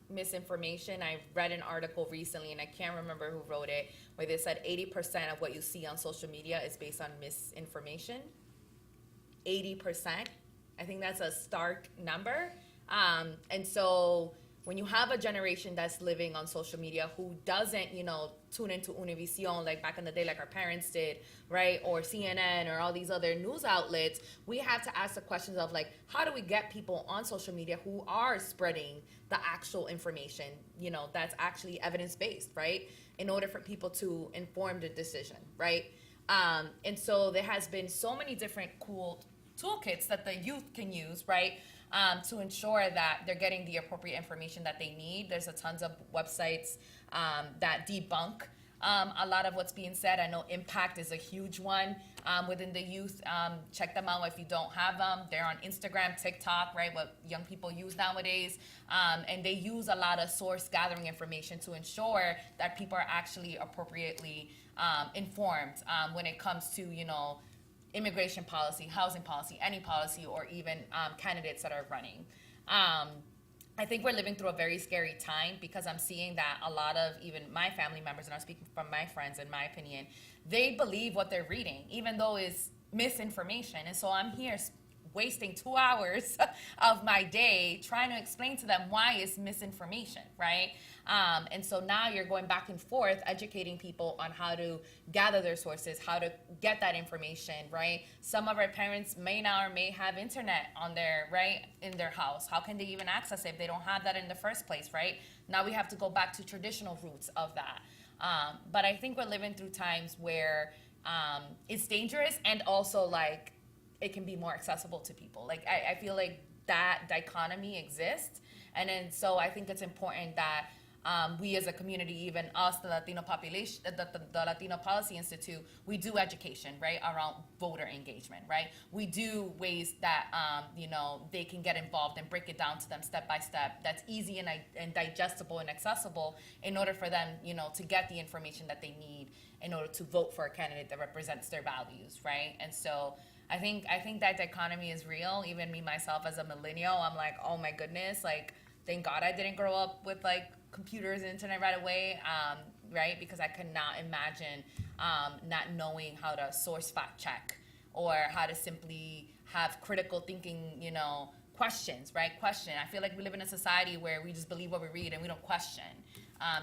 misinformation. I read an article recently, and I can't remember who wrote it, where they said 80% of what you see on social media is based on misinformation. 80%. I think that's a stark number. And so when you have a generation that's living on social media who doesn't, tune into Univision like back in the day, like our parents did, right? Or CNN or all these other news outlets, we have to ask the questions of like, how do we get people on social media who are spreading the actual information, that's actually evidence-based, right? In order for people to inform the decision, right? And so there has been so many different cool toolkits that the youth can use, right? To ensure that they're getting the appropriate information that they need. There's a tons of websites that debunk a lot of what's being said. I know Impact is a huge one within the youth. Check them out if you don't have them. They're on Instagram, TikTok, right, what young people use nowadays. And they use a lot of source gathering information to ensure that people are actually appropriately informed when it comes to, immigration policy, housing policy, any policy, or even candidates that are running. I think we're living through a very scary time because I'm seeing that a lot of even my family members, and I'm speaking from my friends, in my opinion, they believe what they're reading, even though it's misinformation. And so I'm here wasting 2 hours of my day trying to explain to them why it's misinformation, right? And so now you're going back and forth educating people on how to gather their sources, how to get that information, right? Some of our parents may now or may have internet on their, right, in their house. How can they even access it if they don't have that in the first place, right? Now we have to go back to traditional roots of that. But I think we're living through times where it's dangerous and also like it can be more accessible to people. Like I feel like that dichotomy exists. And then so I think it's important that we as a community, even us, the Latino population, the Latino Policy Institute, we do education, right, around voter engagement, right? We do ways that, they can get involved and break it down to them step by step. That's easy and digestible and accessible in order for them, to get the information that they need in order to vote for a candidate that represents their values, right? And so I think that dichotomy is real. Even me, myself, as a millennial, I'm like, oh my goodness, like, thank God I didn't grow up with like computers and internet right away, right? Because I could not imagine not knowing how to source fact check or how to simply have critical thinking, questions, right? Question. I feel like we live in a society where we just believe what we read and we don't question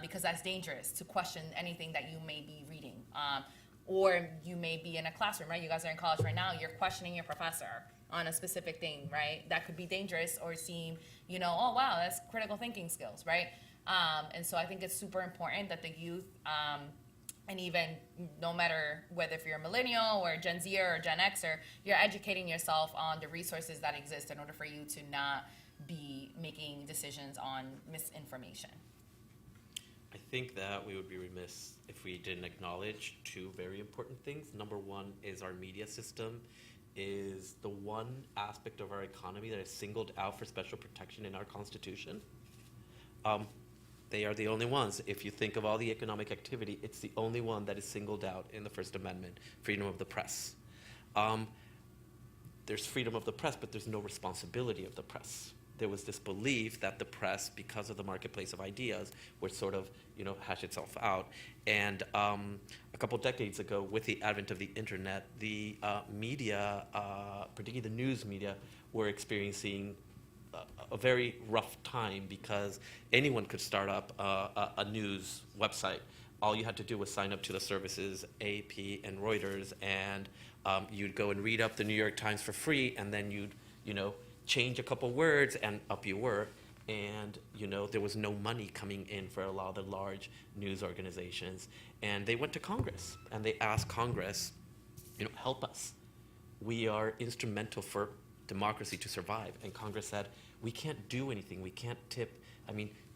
because that's dangerous to question anything that you may be reading. Or you may be in a classroom, right? You guys are in college right now. You're questioning your professor on a specific thing, right? That could be dangerous or seem, oh, wow, that's critical thinking skills, right? And so I think it's super important that the youth, and even no matter whether if you're a millennial or Gen Zer or Gen Xer, you're educating yourself on the resources that exist in order for you to not be making decisions on misinformation. I think that we would be remiss if we didn't acknowledge two very important things. Number one is our media system is the one aspect of our economy that is singled out for special protection in our Constitution. They are the only ones. If you think of all the economic activity, it's the only one that is singled out in the First Amendment, freedom of the press. There's freedom of the press, but there's no responsibility of the press. There was this belief that the press, because of the marketplace of ideas, would sort of, hash itself out. And a couple decades ago, with the advent of the internet, the media, particularly the news media, were experiencing a very rough time because anyone could start up a news website. All you had to do was sign up to the services AP and Reuters, and you'd go and read up the New York Times for free, and then you'd, change a couple words, and up you were. And, there was no money coming in for a lot of the large news organizations. And they went to Congress, and they asked Congress, help us. We are instrumental for democracy to survive. And Congress said, we can't do anything. We can't tip.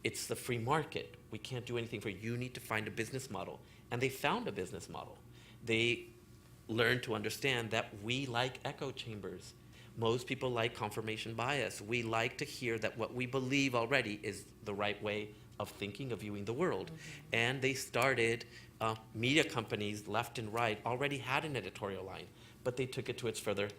It's the free market. We can't do anything for you. You need to find a business model. And they found a business model. They learned to understand that we like echo chambers. Most people like confirmation bias. We like to hear that what we believe already is the right way of thinking, of viewing the world. Mm-hmm. And they started, media companies left and right already had an editorial line, but they took it to its further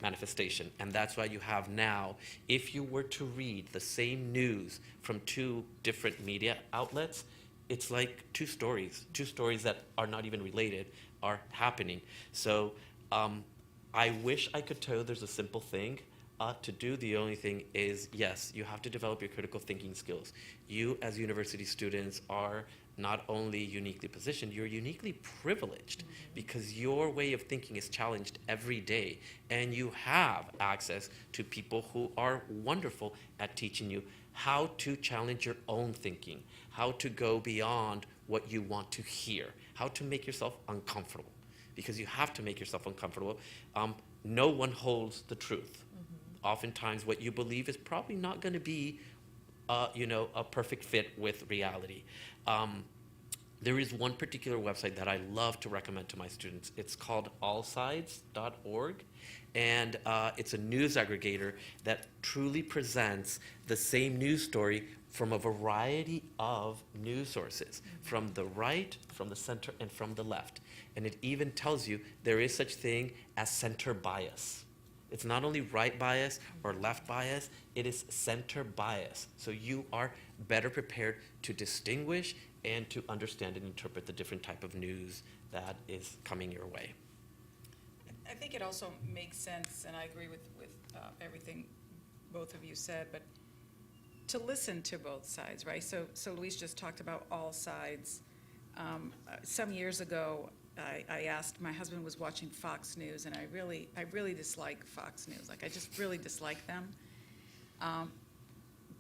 manifestation. And that's why you have now, if you were to read the same news from two different media outlets, it's like two stories that are not even related are happening. So I wish I could tell you there's a simple thing. to do. The only thing is, yes, you have to develop your critical thinking skills. You, as university students, are not only uniquely positioned, you're uniquely privileged because your way of thinking is challenged every day, and you have access to people who are wonderful at teaching you how to challenge your own thinking, how to go beyond what you want to hear, how to make yourself uncomfortable, because you have to make yourself uncomfortable. No one holds the truth. Oftentimes what you believe is probably not going to be a perfect fit with reality. There is one particular website that I love to recommend to my students. It's called allsides.org, and it's a news aggregator that truly presents the same news story from a variety of news sources, from the right, from the center, and from the left. And it even tells you there is such thing as center bias. It's not only right bias or left bias, it is center bias. So you are better prepared to distinguish and to understand and interpret the different type of news that is coming your way. I think it also makes sense, and I agree with everything both of you said, but to listen to both sides, right? So Luis just talked about all sides. Some years ago, I asked, my husband was watching Fox News, and I really dislike Fox News. Like, I just really dislike them.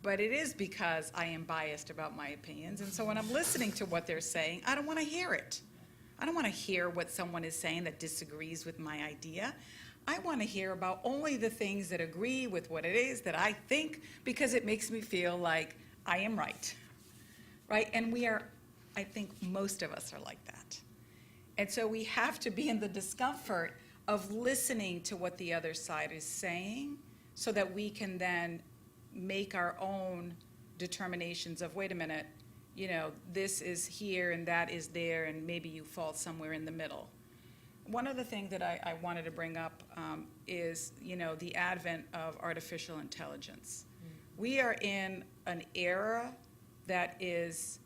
But it is because I am biased about my opinions, and so when I'm listening to what they're saying, I don't want to hear it. I don't want to hear what someone is saying that disagrees with my idea. I want to hear about only the things that agree with what it is that I think, because it makes me feel like I am right, right? And I think most of us are like that. And so we have to be in the discomfort of listening to what the other side is saying so that we can then make our own determinations of, wait a minute, this is here and that is there, and maybe you fall somewhere in the middle. One of the things that I wanted to bring up is, the advent of artificial intelligence. We are in an era that is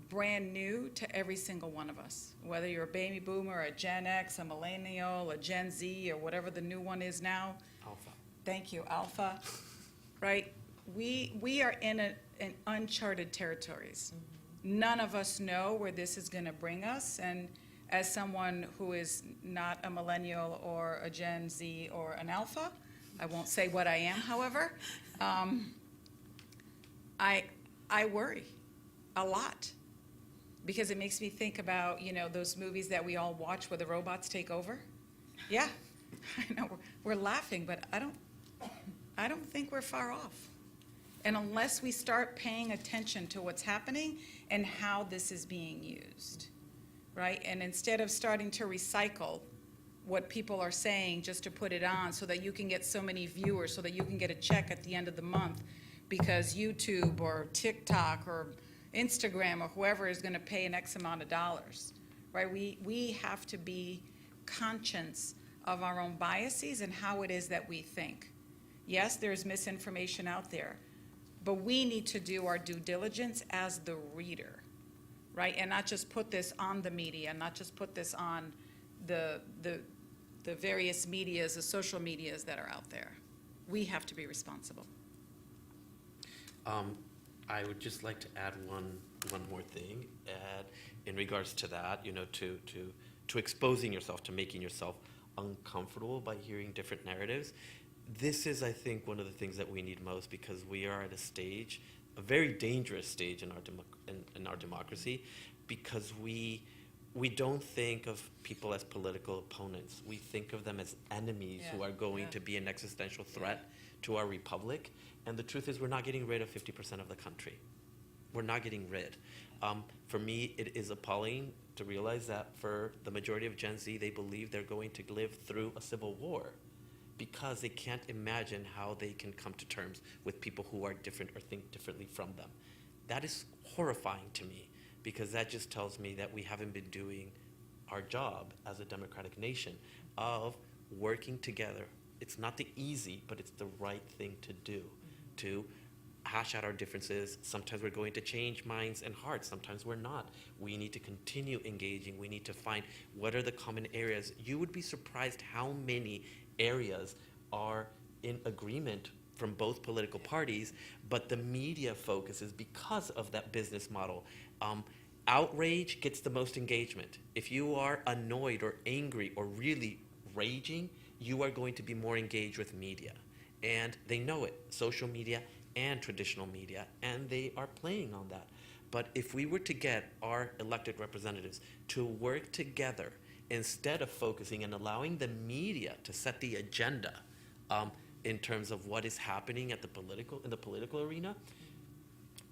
brand new to every single one of us, whether you're a baby boomer, a Gen X, a millennial, a Gen Z, or whatever the new one is now. Alpha. Thank you, Alpha. Right? We are in an uncharted territories. None of us know where this is going to bring us, and as someone who is not a millennial or a Gen Z or an Alpha, I won't say what I am, however, I worry a lot, because it makes me think about, those movies that we all watch where the robots take over. Yeah, I know, we're laughing, but I don't think we're far off. And unless we start paying attention to what's happening and how this is being used, right? And instead of starting to recycle what people are saying just to put it on so that you can get so many viewers, so that you can get a check at the end of the month because YouTube or TikTok or Instagram or whoever is going to pay an X amount of dollars, right? We have to be conscious of our own biases and how it is that we think. Yes, there's misinformation out there, but we need to do our due diligence as the reader, right? And not just put this on the media, not just put this on the various medias, the social medias that are out there. We have to be responsible. I would just like to add one more thing in regards to that, to exposing yourself, to making yourself uncomfortable by hearing different narratives. This is, I think, one of the things that we need most, because we are at a stage, a very dangerous stage in our democracy, because we don't think of people as political opponents. We think of them as enemies who are going to be an existential threat to our republic. And the truth is, we're not getting rid of 50% of the country. We're not getting rid. For me, it is appalling to realize that for the majority of Gen Z, they believe they're going to live through a civil war because they can't imagine how they can come to terms with people who are different or think differently from them. That is horrifying to me, because that just tells me that we haven't been doing our job as a democratic nation of working together. It's not the easy, but it's the right thing to do, to hash out our differences. Sometimes we're going to change minds and hearts. Sometimes we're not. We need to continue engaging. We need to find what are the common areas. You would be surprised how many areas are in agreement from both political parties, but the media focuses because of that business model. Outrage gets the most engagement. If you are annoyed or angry or really raging, you are going to be more engaged with media. And they know it, social media and traditional media, and they are playing on that. But if we were to get our elected representatives to work together instead of focusing and allowing the media to set the agenda in terms of what is happening in the political arena,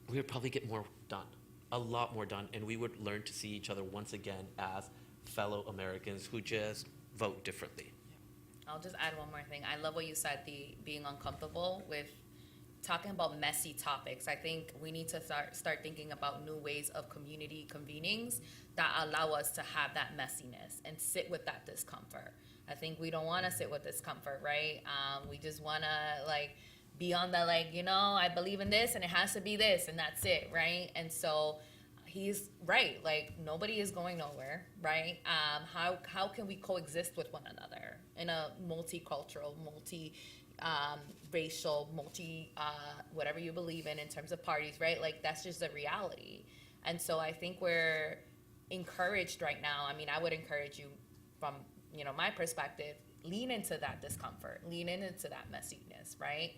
we would probably get more done, a lot more done, and we would learn to see each other once again as fellow Americans who just vote differently. I'll just add one more thing. I love what you said, the being uncomfortable with talking about messy topics. I think we need to start thinking about new ways of community convenings that allow us to have that messiness and sit with that discomfort. I think we don't want to sit with discomfort, right? We just want to like be on the like, you know, I believe in this and it has to be this and that's it, right? And so he's right. Like nobody is going nowhere, right? How can we coexist with one another in a multicultural, racial, whatever you believe in terms of parties, right? Like that's just a reality. And so I think we're encouraged right now. I mean, I would encourage you from, you know, my perspective, lean into that discomfort, lean into that messiness, right?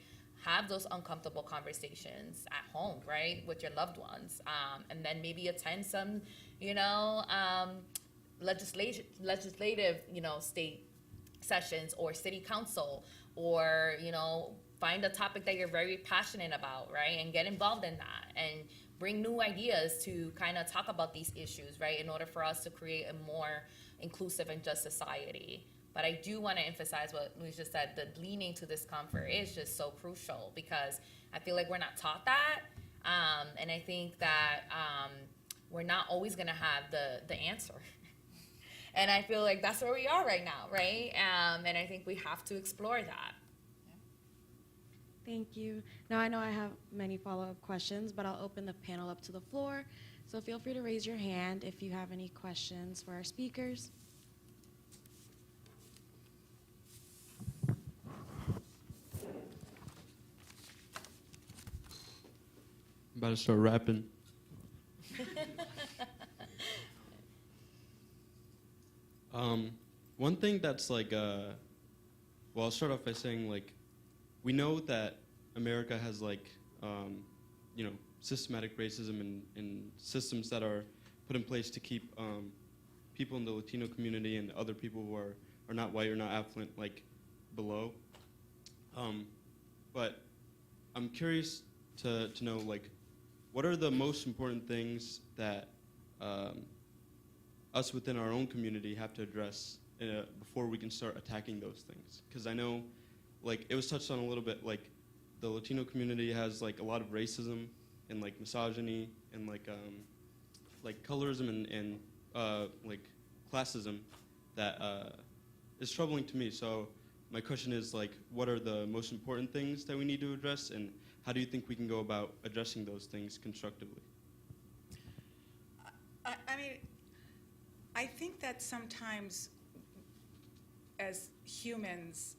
Have those uncomfortable conversations at home, right, with your loved ones, and then maybe attend some, you know, legislative, you know, state sessions or city council, or, you know, find a topic that you're very passionate about, right, and get involved in that and bring new ideas to kind of talk about these issues, right, in order for us to create a more inclusive and just society. But I do want to emphasize what Luis just said, the leaning to discomfort is just so crucial because I feel like we're not taught that. And I think that we're not always going to have the answer. And I feel like that's where we are right now, right? And I think we have to explore that. Thank you. Now I know I have many follow-up questions, but I'll open the panel up to the floor. So feel free to raise your hand if you have any questions for our speakers. I'm about to start rapping. One thing that's like, well, I'll start off by saying like, we know that America has like, you know, systematic racism and systems that are put in place to keep people in the Latino community and other people who are not white or not affluent like below. But I'm curious to know like, what are the most important things that us within our own community have to address before we can start attacking those things? Because I know, like, it was touched on a little bit, like, the Latino community has, like, a lot of racism and, like, misogyny and, like colorism and like, classism that is troubling to me. So my question is, like, what are the most important things that we need to address, and how do you think we can go about addressing those things constructively? I mean, I think that sometimes as humans,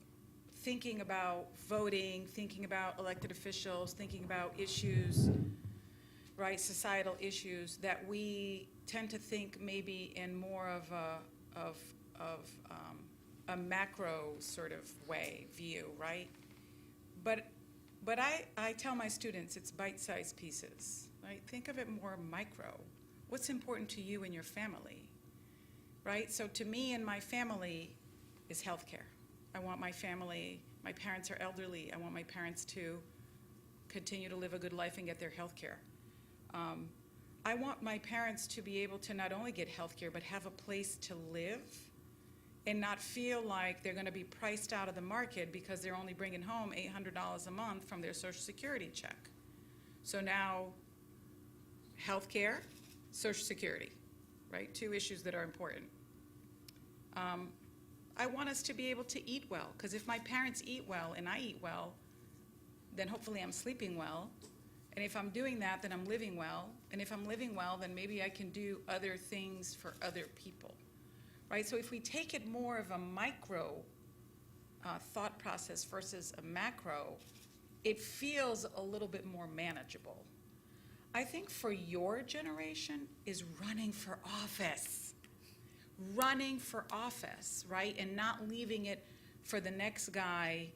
thinking about voting, thinking about elected officials, thinking about issues, right, societal issues, that we tend to think maybe in more of a macro sort of view, right? But I tell my students it's bite-sized pieces, right? Think of it more micro. What's important to you and your family, right? So to me and my family is healthcare. I want my parents are elderly. I want my parents to continue to live a good life and get their healthcare. I want my parents to be able to not only get healthcare, but have a place to live and not feel like they're going to be priced out of the market because they're only bringing home $800 a month from their Social Security check. So now, healthcare, Social Security, right? Two issues that are important. I want us to be able to eat well, because if my parents eat well and I eat well, then hopefully I'm sleeping well. And if I'm doing that, then I'm living well. And if I'm living well, then maybe I can do other things for other people, right? So if we take it more of a micro thought process versus a macro, it feels a little bit more manageable. I think for your generation is running for office. Running for office, right? And not leaving it for the next guy.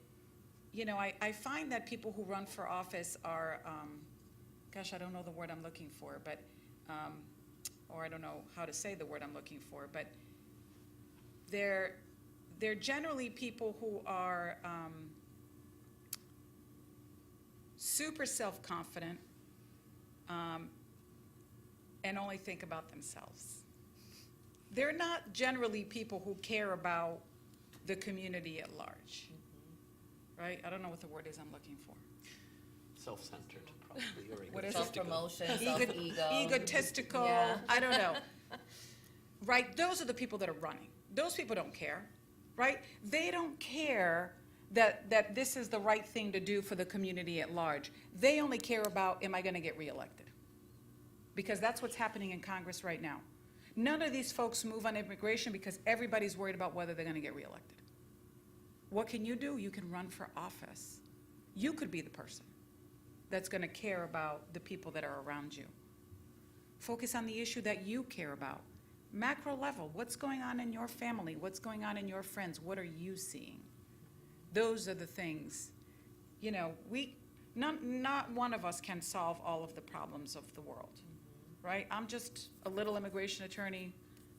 You know, I find that people who run for office are, gosh, I don't know the word I'm looking for, but, or I don't know how to say the word I'm looking for, but they're generally people who are super self-confident and only think about themselves. They're not generally people who care about the community at large, right? I don't know what the word is I'm looking for. Self-centered, probably, or What is it? egotistical. Self-promotion, self-ego. Egotistical, Yeah. I don't know. Right, those are the people that are running. Those people don't care, right? They don't care that this is the right thing to do for the community at large. They only care about, am I gonna get reelected? Because that's what's happening in Congress right now. None of these folks move on immigration because everybody's worried about whether they're gonna get reelected. What can you do? You can run for office. You could be the person that's gonna care about the people that are around you. Focus on the issue that you care about. Macro level, what's going on in your family? What's going on in your friends? What are you seeing? Those are the things, you know, not one of us can solve all of the problems of the world, right? I'm just a little immigration attorney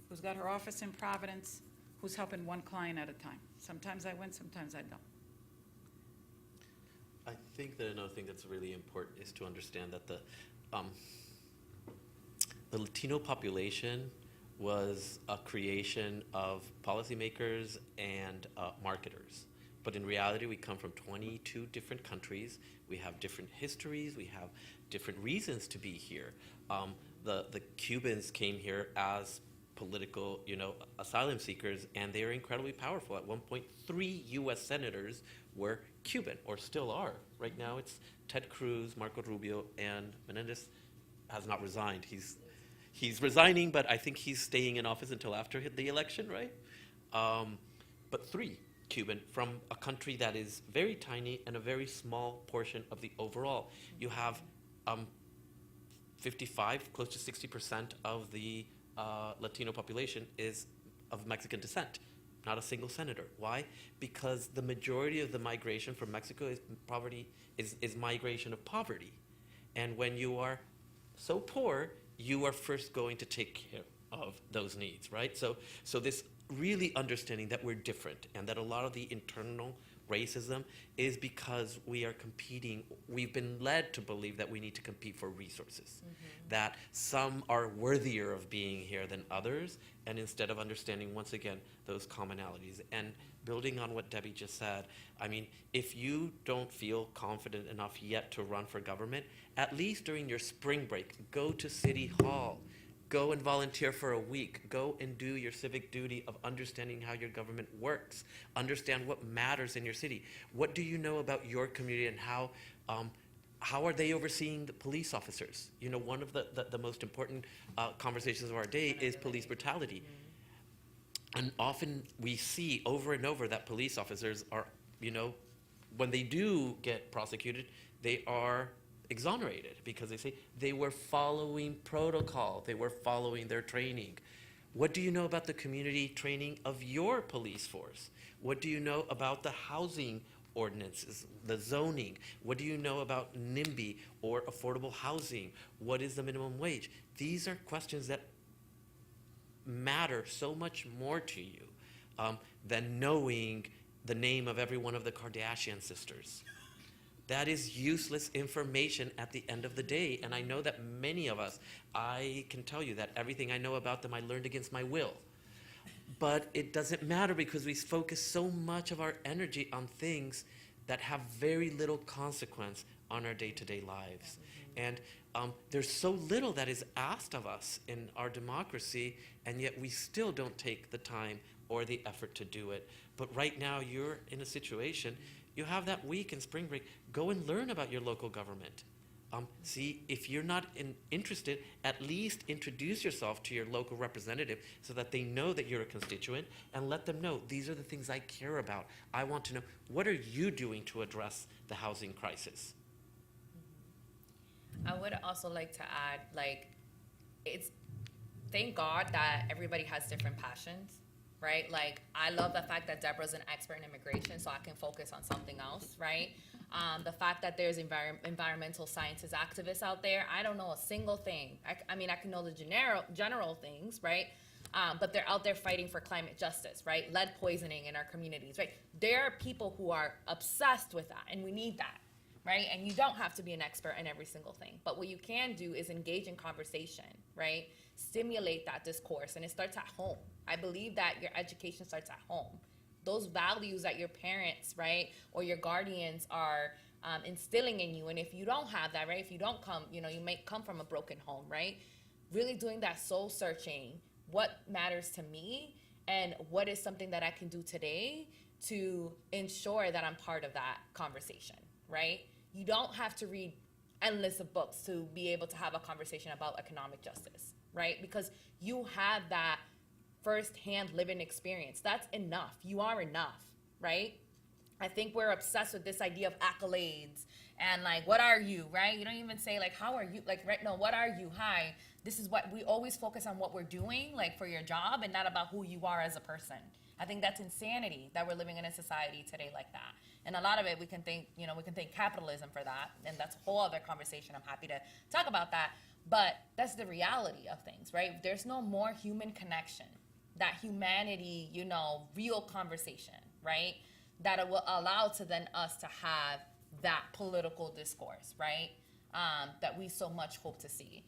who's got her office in Providence, who's helping one client at a time. Sometimes I win, sometimes I don't. I think that another thing that's really important is to understand that the Latino population was a creation of policymakers and marketers. But in reality, we come from 22 different countries. We have different histories. We have different reasons to be here. The Cubans came here as political, asylum seekers, and they are incredibly powerful. At one point, 3 U.S. senators were Cuban, or still are. Right now, it's Ted Cruz, Marco Rubio, and Menendez has not resigned. He's resigning, but I think he's staying in office until after the election, right? But 3 Cuban from a country that is very tiny and a very small portion of the overall. You have 55, close to 60% of the Latino population is of Mexican descent. Not a single senator. Why? Because the majority of the migration from Mexico is migration of poverty. And when you are so poor, you are first going to take care of those needs, right? So this really understanding that we're different and that a lot of the internal racism is because we are competing. We've been led to believe that we need to compete for resources, that some are worthier of being here than others, and instead of understanding, once again, those commonalities. And building on what Debbie just said, I mean, if you don't feel confident enough yet to run for government, at least during your spring break, go to City Hall. Go and volunteer for a week. Go and do your civic duty of understanding how your government works. Understand what matters in your city. What do you know about your community, and how are they overseeing the police officers? You know, one of the most important conversations of our day is police brutality. And often we see over and over that police officers are, when they do get prosecuted, they are exonerated because they say they were following protocol, they were following their training. What do you know about the community training of your police force? What do you know about the housing ordinances, the zoning? What do you know about NIMBY or affordable housing? What is the minimum wage? These are questions that matter so much more to you than knowing the name of every one of the Kardashian sisters. That is useless information at the end of the day. And I know that many of us, I can tell you that everything I know about them I learned against my will. But it doesn't matter because we focus so much of our energy on things that have very little consequence on our day-to-day lives. And there's so little that is asked of us in our democracy, and yet we still don't take the time or the effort to do it. But right now you're in a situation, you have that week in spring break, go and learn about your local government. See, if you're not interested, at least introduce yourself to your local representative so that they know that you're a constituent, and let them know these are the things I care about. I want to know, what are you doing to address the housing crisis? I would also like to add, like, it's thank God that everybody has different passions, right? Like, I love the fact that Deborah's an expert in immigration, so I can focus on something else, right? The fact that there's environmental sciences activists out there, I don't know a single thing. I mean, I can know the general things, right? But they're out there fighting for climate justice, right? Lead poisoning in our communities, right? There are people who are obsessed with that, and we need that, right? And you don't have to be an expert in every single thing. But what you can do is engage in conversation, right? Stimulate that discourse, and it starts at home. I believe that your education starts at home. Those values that your parents, right, or your guardians are instilling in you. And if you don't have that, right, if you don't come, you may come from a broken home, right? Really doing that soul searching, what matters to me and what is something that I can do today to ensure that I'm part of that conversation, right? You don't have to read endless of books to be able to have a conversation about economic justice, right? Because you have that first-hand living experience. That's enough. You are enough, right? I think we're obsessed with this idea of accolades and like, what are you, right? You don't even say like, how are you? Like, right? No, what are you? Hi. This is what we always focus on, what we're doing, like for your job, and not about who you are as a person. I think that's insanity that we're living in a society today like that. And a lot of it, we can thank capitalism for that, and that's a whole other conversation. I'm happy to talk about that, but that's the reality of things, right? There's no more human connection, that humanity, real conversation, right? That it will allow to then us to have that political discourse, right? That we so much hope to see.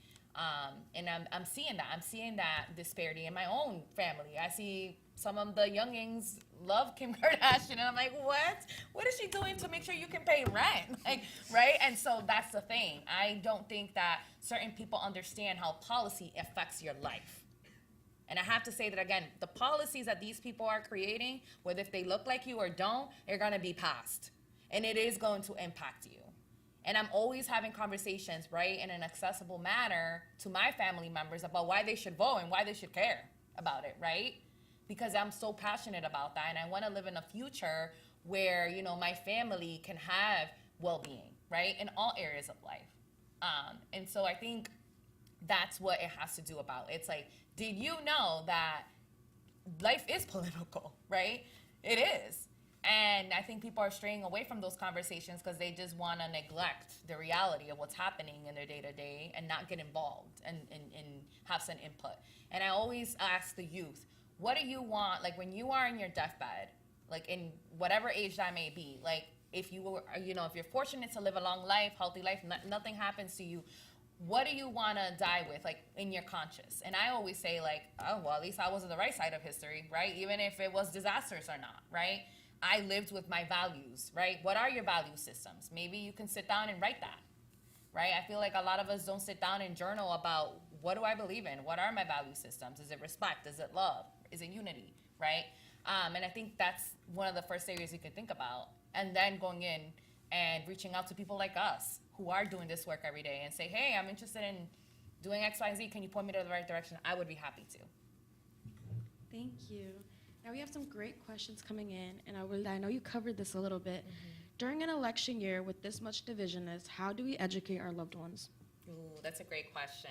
And I'm seeing that. I'm seeing that disparity in my own family. I see some of the youngings love Kim Kardashian, and I'm like, what? What is she doing to make sure you can pay rent? Like, right? And so that's the thing. I don't think that certain people understand how policy affects your life. And I have to say that again, the policies that these people are creating, whether if they look like you or don't, they're gonna be passed. And it is going to impact you. And I'm always having conversations, right, in an accessible manner to my family members about why they should vote and why they should care about it, right? Because I'm so passionate about that, and I wanna live in a future where, my family can have well-being, right, in all areas of life. And so I think that's what it has to do about. It's like, did you know that life is political, right? It is. And I think people are straying away from those conversations because they just want to neglect the reality of what's happening in their day-to-day and not get involved and have some input. And I always ask the youth, what do you want, like when you are in your deathbed, like in whatever age that may be, like if you were, if you're fortunate to live a long life, healthy life, nothing happens to you, what do you want to die with, like in your conscience? And I always say like, oh, well, at least I was on the right side of history, right? Even if it was disastrous or not, right? I lived with my values, right? What are your value systems? Maybe you can sit down and write that, right? I feel like a lot of us don't sit down and journal about what do I believe in? What are my value systems? Is it respect? Is it love? Is it unity, right? And I think that's one of the first areas you can think about. And then going in and reaching out to people like us who are doing this work every day and say, hey, I'm interested in doing X, Y, Z. Can you point me to the right direction? I would be happy to. Thank you. Now we have some great questions coming in, and I know you covered this a little bit. During an election year with this much divisionness, how do we educate our loved ones? Ooh, that's a great question.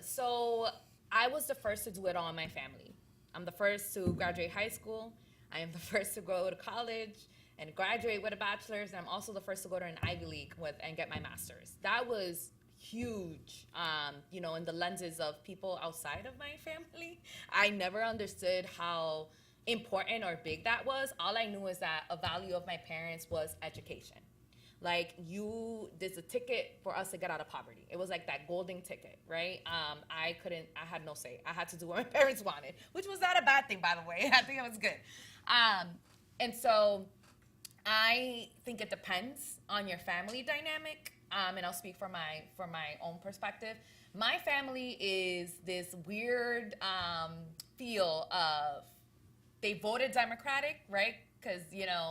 So I was the first to do it all in my family. I'm the first to graduate high school. I am the first to go to college and graduate with a bachelor's, and I'm also the first to go to an Ivy League and get my master's. That was huge, in the lenses of people outside of my family. I never understood how important or big that was. All I knew is that a value of my parents was education. Like, there's a ticket for us to get out of poverty. It was like that golden ticket, right? I had no say. I had to do what my parents wanted, which was not a bad thing, by the way. I think it was good. And so I think it depends on your family dynamic. And I'll speak from my own perspective. My family is this weird feel of, they voted Democratic, right? Because,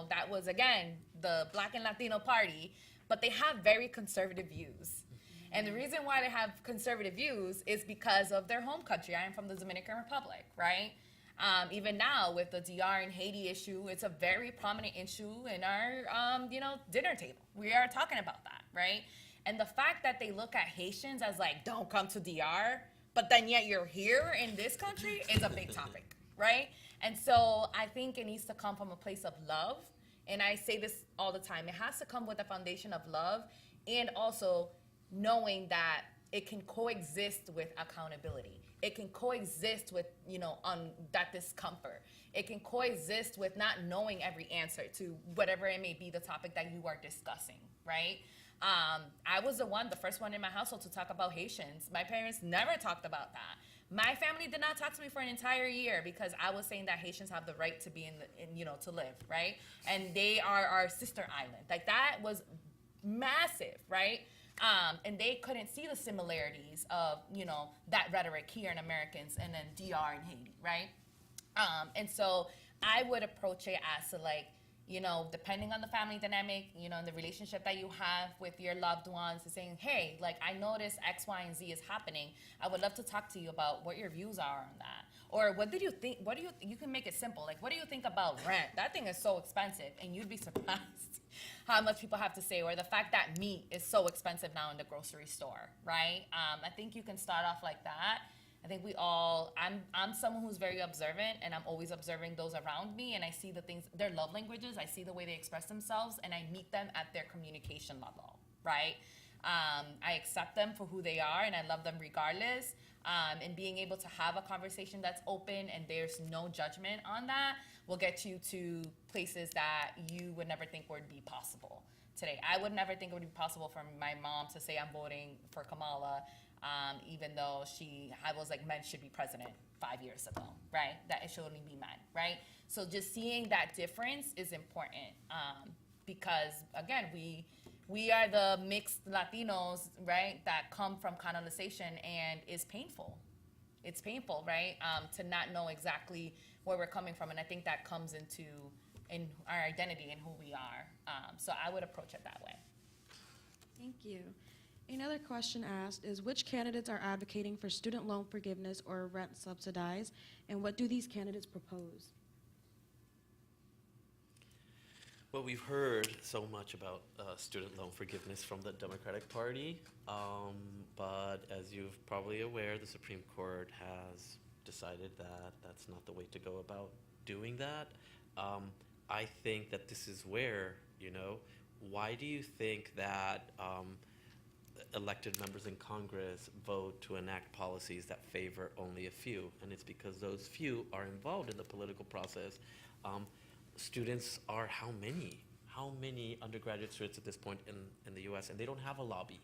that was, again, the Black and Latino party. but they have very conservative views. And the reason why they have conservative views is because of their home country. I am from the Dominican Republic, right? Even now with the DR and Haiti issue, it's a very prominent issue in our, dinner table. We are talking about that, right? And the fact that they look at Haitians as like, don't come to DR, but then yet you're here in this country is a big topic, right? And so I think it needs to come from a place of love. And I say this all the time. It has to come with a foundation of love and also knowing that it can coexist with accountability. It can coexist with, that discomfort. It can coexist with not knowing every answer to whatever it may be the topic that you are discussing, right? I was the first one in my household to talk about Haitians. My parents never talked about that. My family did not talk to me for an entire year because I was saying that Haitians have the right to be to live, right? And they are our sister island. Like that was massive, right? And they couldn't see the similarities of, that rhetoric here in Americans and then DR and Haiti, right? And so I would approach it as to like, depending on the family dynamic, and the relationship that you have with your loved ones, is saying, hey, like I noticed X, Y, and Z is happening. I would love to talk to you about what your views are on that. Or what did you think, you can make it simple. Like, what do you think about rent? That thing is so expensive, and you'd be surprised how much people have to say, or the fact that meat is so expensive now in the grocery store, right? I think you can start off like that. I think I'm someone who's very observant, and I'm always observing those around me, and I see the things, their love languages, I see the way they express themselves, and I meet them at their communication level, right? I accept them for who they are, and I love them regardless. And being able to have a conversation that's open and there's no judgment on that will get you to places that you would never think would be possible today. I would never think it would be possible for my mom to say I'm voting for Kamala, even though I was like, men should be president 5 years ago, right? That it should only be men, right? So just seeing that difference is important because, again, we are the mixed Latinos, right, that come from colonization, and is painful. It's painful, right, to not know exactly where we're coming from, and I think that comes in our identity and who we are. So I would approach it that way. Thank you. Another question asked is, which candidates are advocating for student loan forgiveness or rent subsidized, and what do these candidates propose? Well, we've heard so much about student loan forgiveness from the Democratic Party, but as you're probably aware, the Supreme Court has decided that that's not the way to go about doing that. I think that this is where, why do you think that elected members in Congress vote to enact policies that favor only a few? And it's because those few are involved in the political process. Students are how many undergraduate students at this point in the U.S., and they don't have a lobby.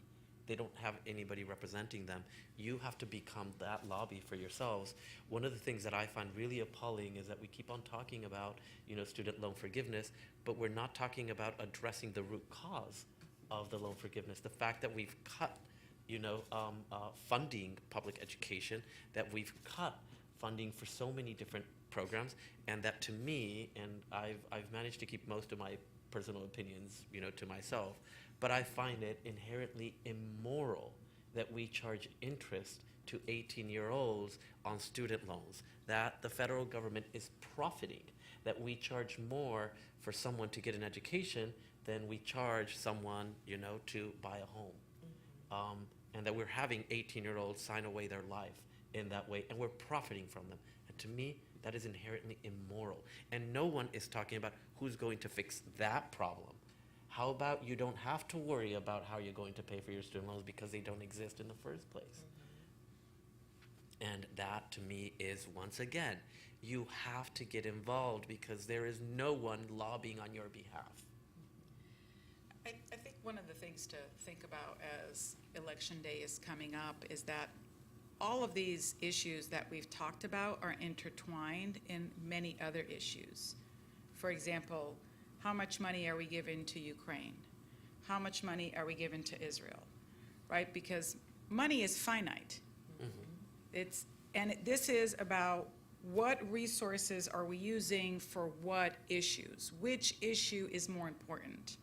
They don't have anybody representing them. You have to become that lobby for yourselves. One of the things that I find really appalling is that we keep on talking about, student loan forgiveness, but we're not talking about addressing the root cause of the loan forgiveness. The fact that we've cut, funding public education, that we've cut funding for so many different programs, and that to me, and I've managed to keep most of my personal opinions, to myself, but I find it inherently immoral that we charge interest to 18-year-olds on student loans, that the federal government is profiting, that we charge more for someone to get an education than we charge someone, to buy a home. And that we're having 18-year-olds sign away their life in that way, and we're profiting from them. And to me, that is inherently immoral. And no one is talking about who's going to fix that problem. How about you don't have to worry about how you're going to pay for your student loans because they don't exist in the first place? And that, to me, is, once again, you have to get involved because there is no one lobbying on your behalf. I think one of the things to think about as Election Day is coming up is that all of these issues that we've talked about are intertwined in many other issues. For example, how much money are we giving to Ukraine? How much money are we giving to Israel? Right? Because money is finite. Mm-hmm. This is about what resources are we using for what issues? Which issue is more important?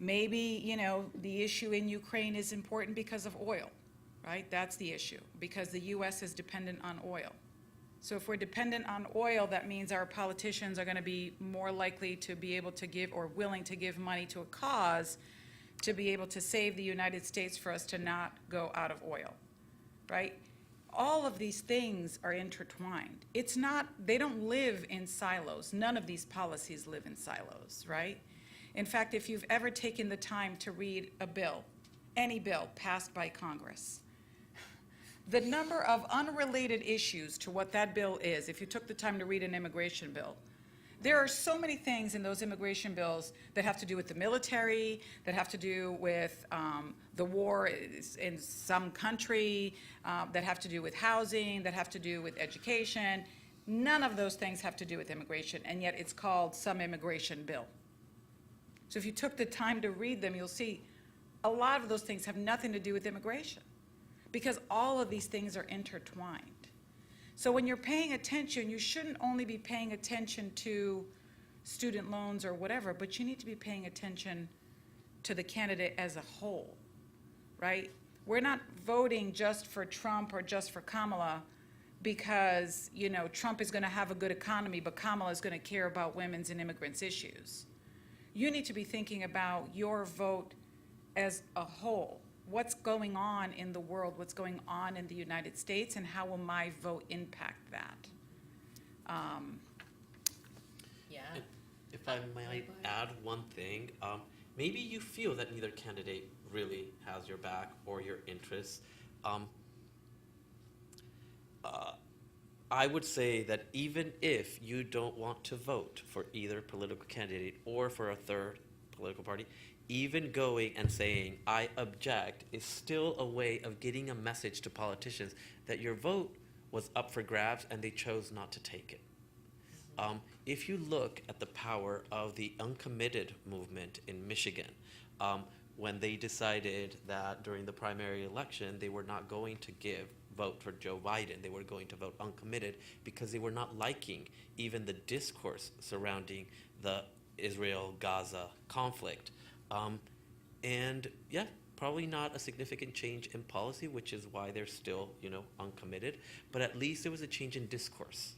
Maybe, the issue in Ukraine is important because of oil, right? That's the issue, because the U.S. is dependent on oil. So if we're dependent on oil, that means our politicians are going to be more likely to be able to give or willing to give money to a cause to be able to save the United States for us to not go out of oil, right? All of these things are intertwined. It's not, they don't live in silos. None of these policies live in silos, right? In fact, if you've ever taken the time to read a bill, any bill passed by Congress, the number of unrelated issues to what that bill is, if you took the time to read an immigration bill, there are so many things in those immigration bills that have to do with the military, that have to do with the war in some country, that have to do with housing, that have to do with education. None of those things have to do with immigration, and yet it's called some immigration bill. So if you took the time to read them, you'll see a lot of those things have nothing to do with immigration, because all of these things are intertwined. So when you're paying attention, you shouldn't only be paying attention to student loans or whatever, but you need to be paying attention to the candidate as a whole, right? We're not voting just for Trump or just for Kamala because, Trump is going to have a good economy, but Kamala is going to care about women's and immigrants' issues. You need to be thinking about your vote as a whole. What's going on in the world, what's going on in the United States, and how will my vote impact that? Yeah. If I might add one thing, maybe you feel that neither candidate really has your back or your interests. I would say that even if you don't want to vote for either political candidate or for a third political party, even going and saying, I object, is still a way of getting a message to politicians that your vote was up for grabs and they chose not to take it. If you look at the power of the uncommitted movement in Michigan, when they decided that during the primary election they were not going to vote for Joe Biden, they were going to vote uncommitted because they were not liking even the discourse surrounding the Israel-Gaza conflict. And yeah, probably not a significant change in policy, which is why they're still, uncommitted. But at least there was a change in discourse,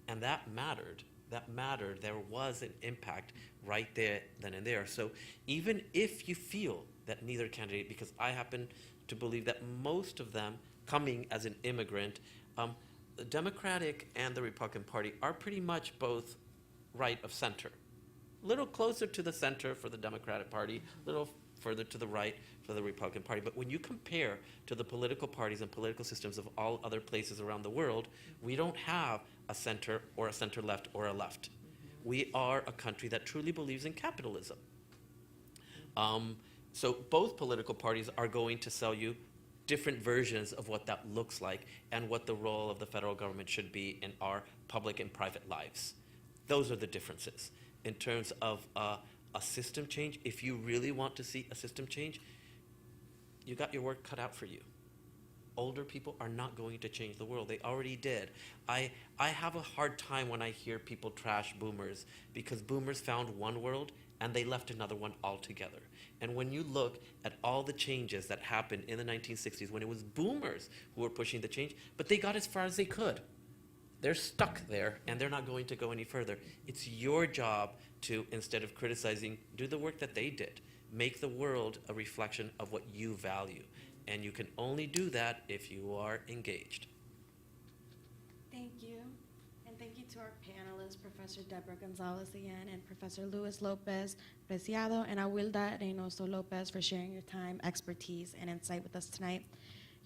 and that mattered. That mattered. There was an impact right there, then and there. So even if you feel that neither candidate, because I happen to believe that most of them coming as an immigrant, the Democratic and the Republican Party are pretty much both right of center. A little closer to the center for the Democratic Party, a little further to the right for the Republican Party. But when you compare to the political parties and political systems of all other places around the world, we don't have a center or a center left or a left. We are a country that truly believes in capitalism. So both political parties are going to sell you different versions of what that looks like and what the role of the federal government should be in our public and private lives. Those are the differences. In terms of a system change, if you really want to see a system change, you got your work cut out for you. Older people are not going to change the world. They already did. I have a hard time when I hear people trash boomers, because boomers found one world and they left another one altogether. And when you look at all the changes that happened in the 1960s, when it was boomers who were pushing the change, but they got as far as they could. They're stuck there, and they're not going to go any further. It's your job to, instead of criticizing, do the work that they did. Make the world a reflection of what you value. And you can only do that if you are engaged. Thank you. And thank you to our panelists, Professor Deborah Gonzalez again, and Professor Luis Lopez Preciado, and Awilda Reynoso Lopez for sharing your time, expertise, and insight with us tonight.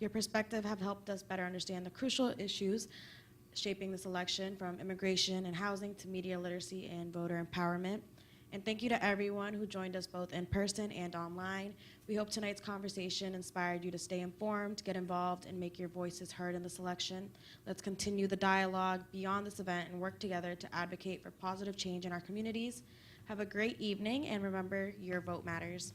Your perspective have helped us better understand the crucial issues shaping this election, from immigration and housing to media literacy and voter empowerment. And thank you to everyone who joined us both in person and online. We hope tonight's conversation inspired you to stay informed, get involved, and make your voices heard in this election. Let's continue the dialogue beyond this event and work together to advocate for positive change in our communities. Have a great evening, and remember, your vote matters.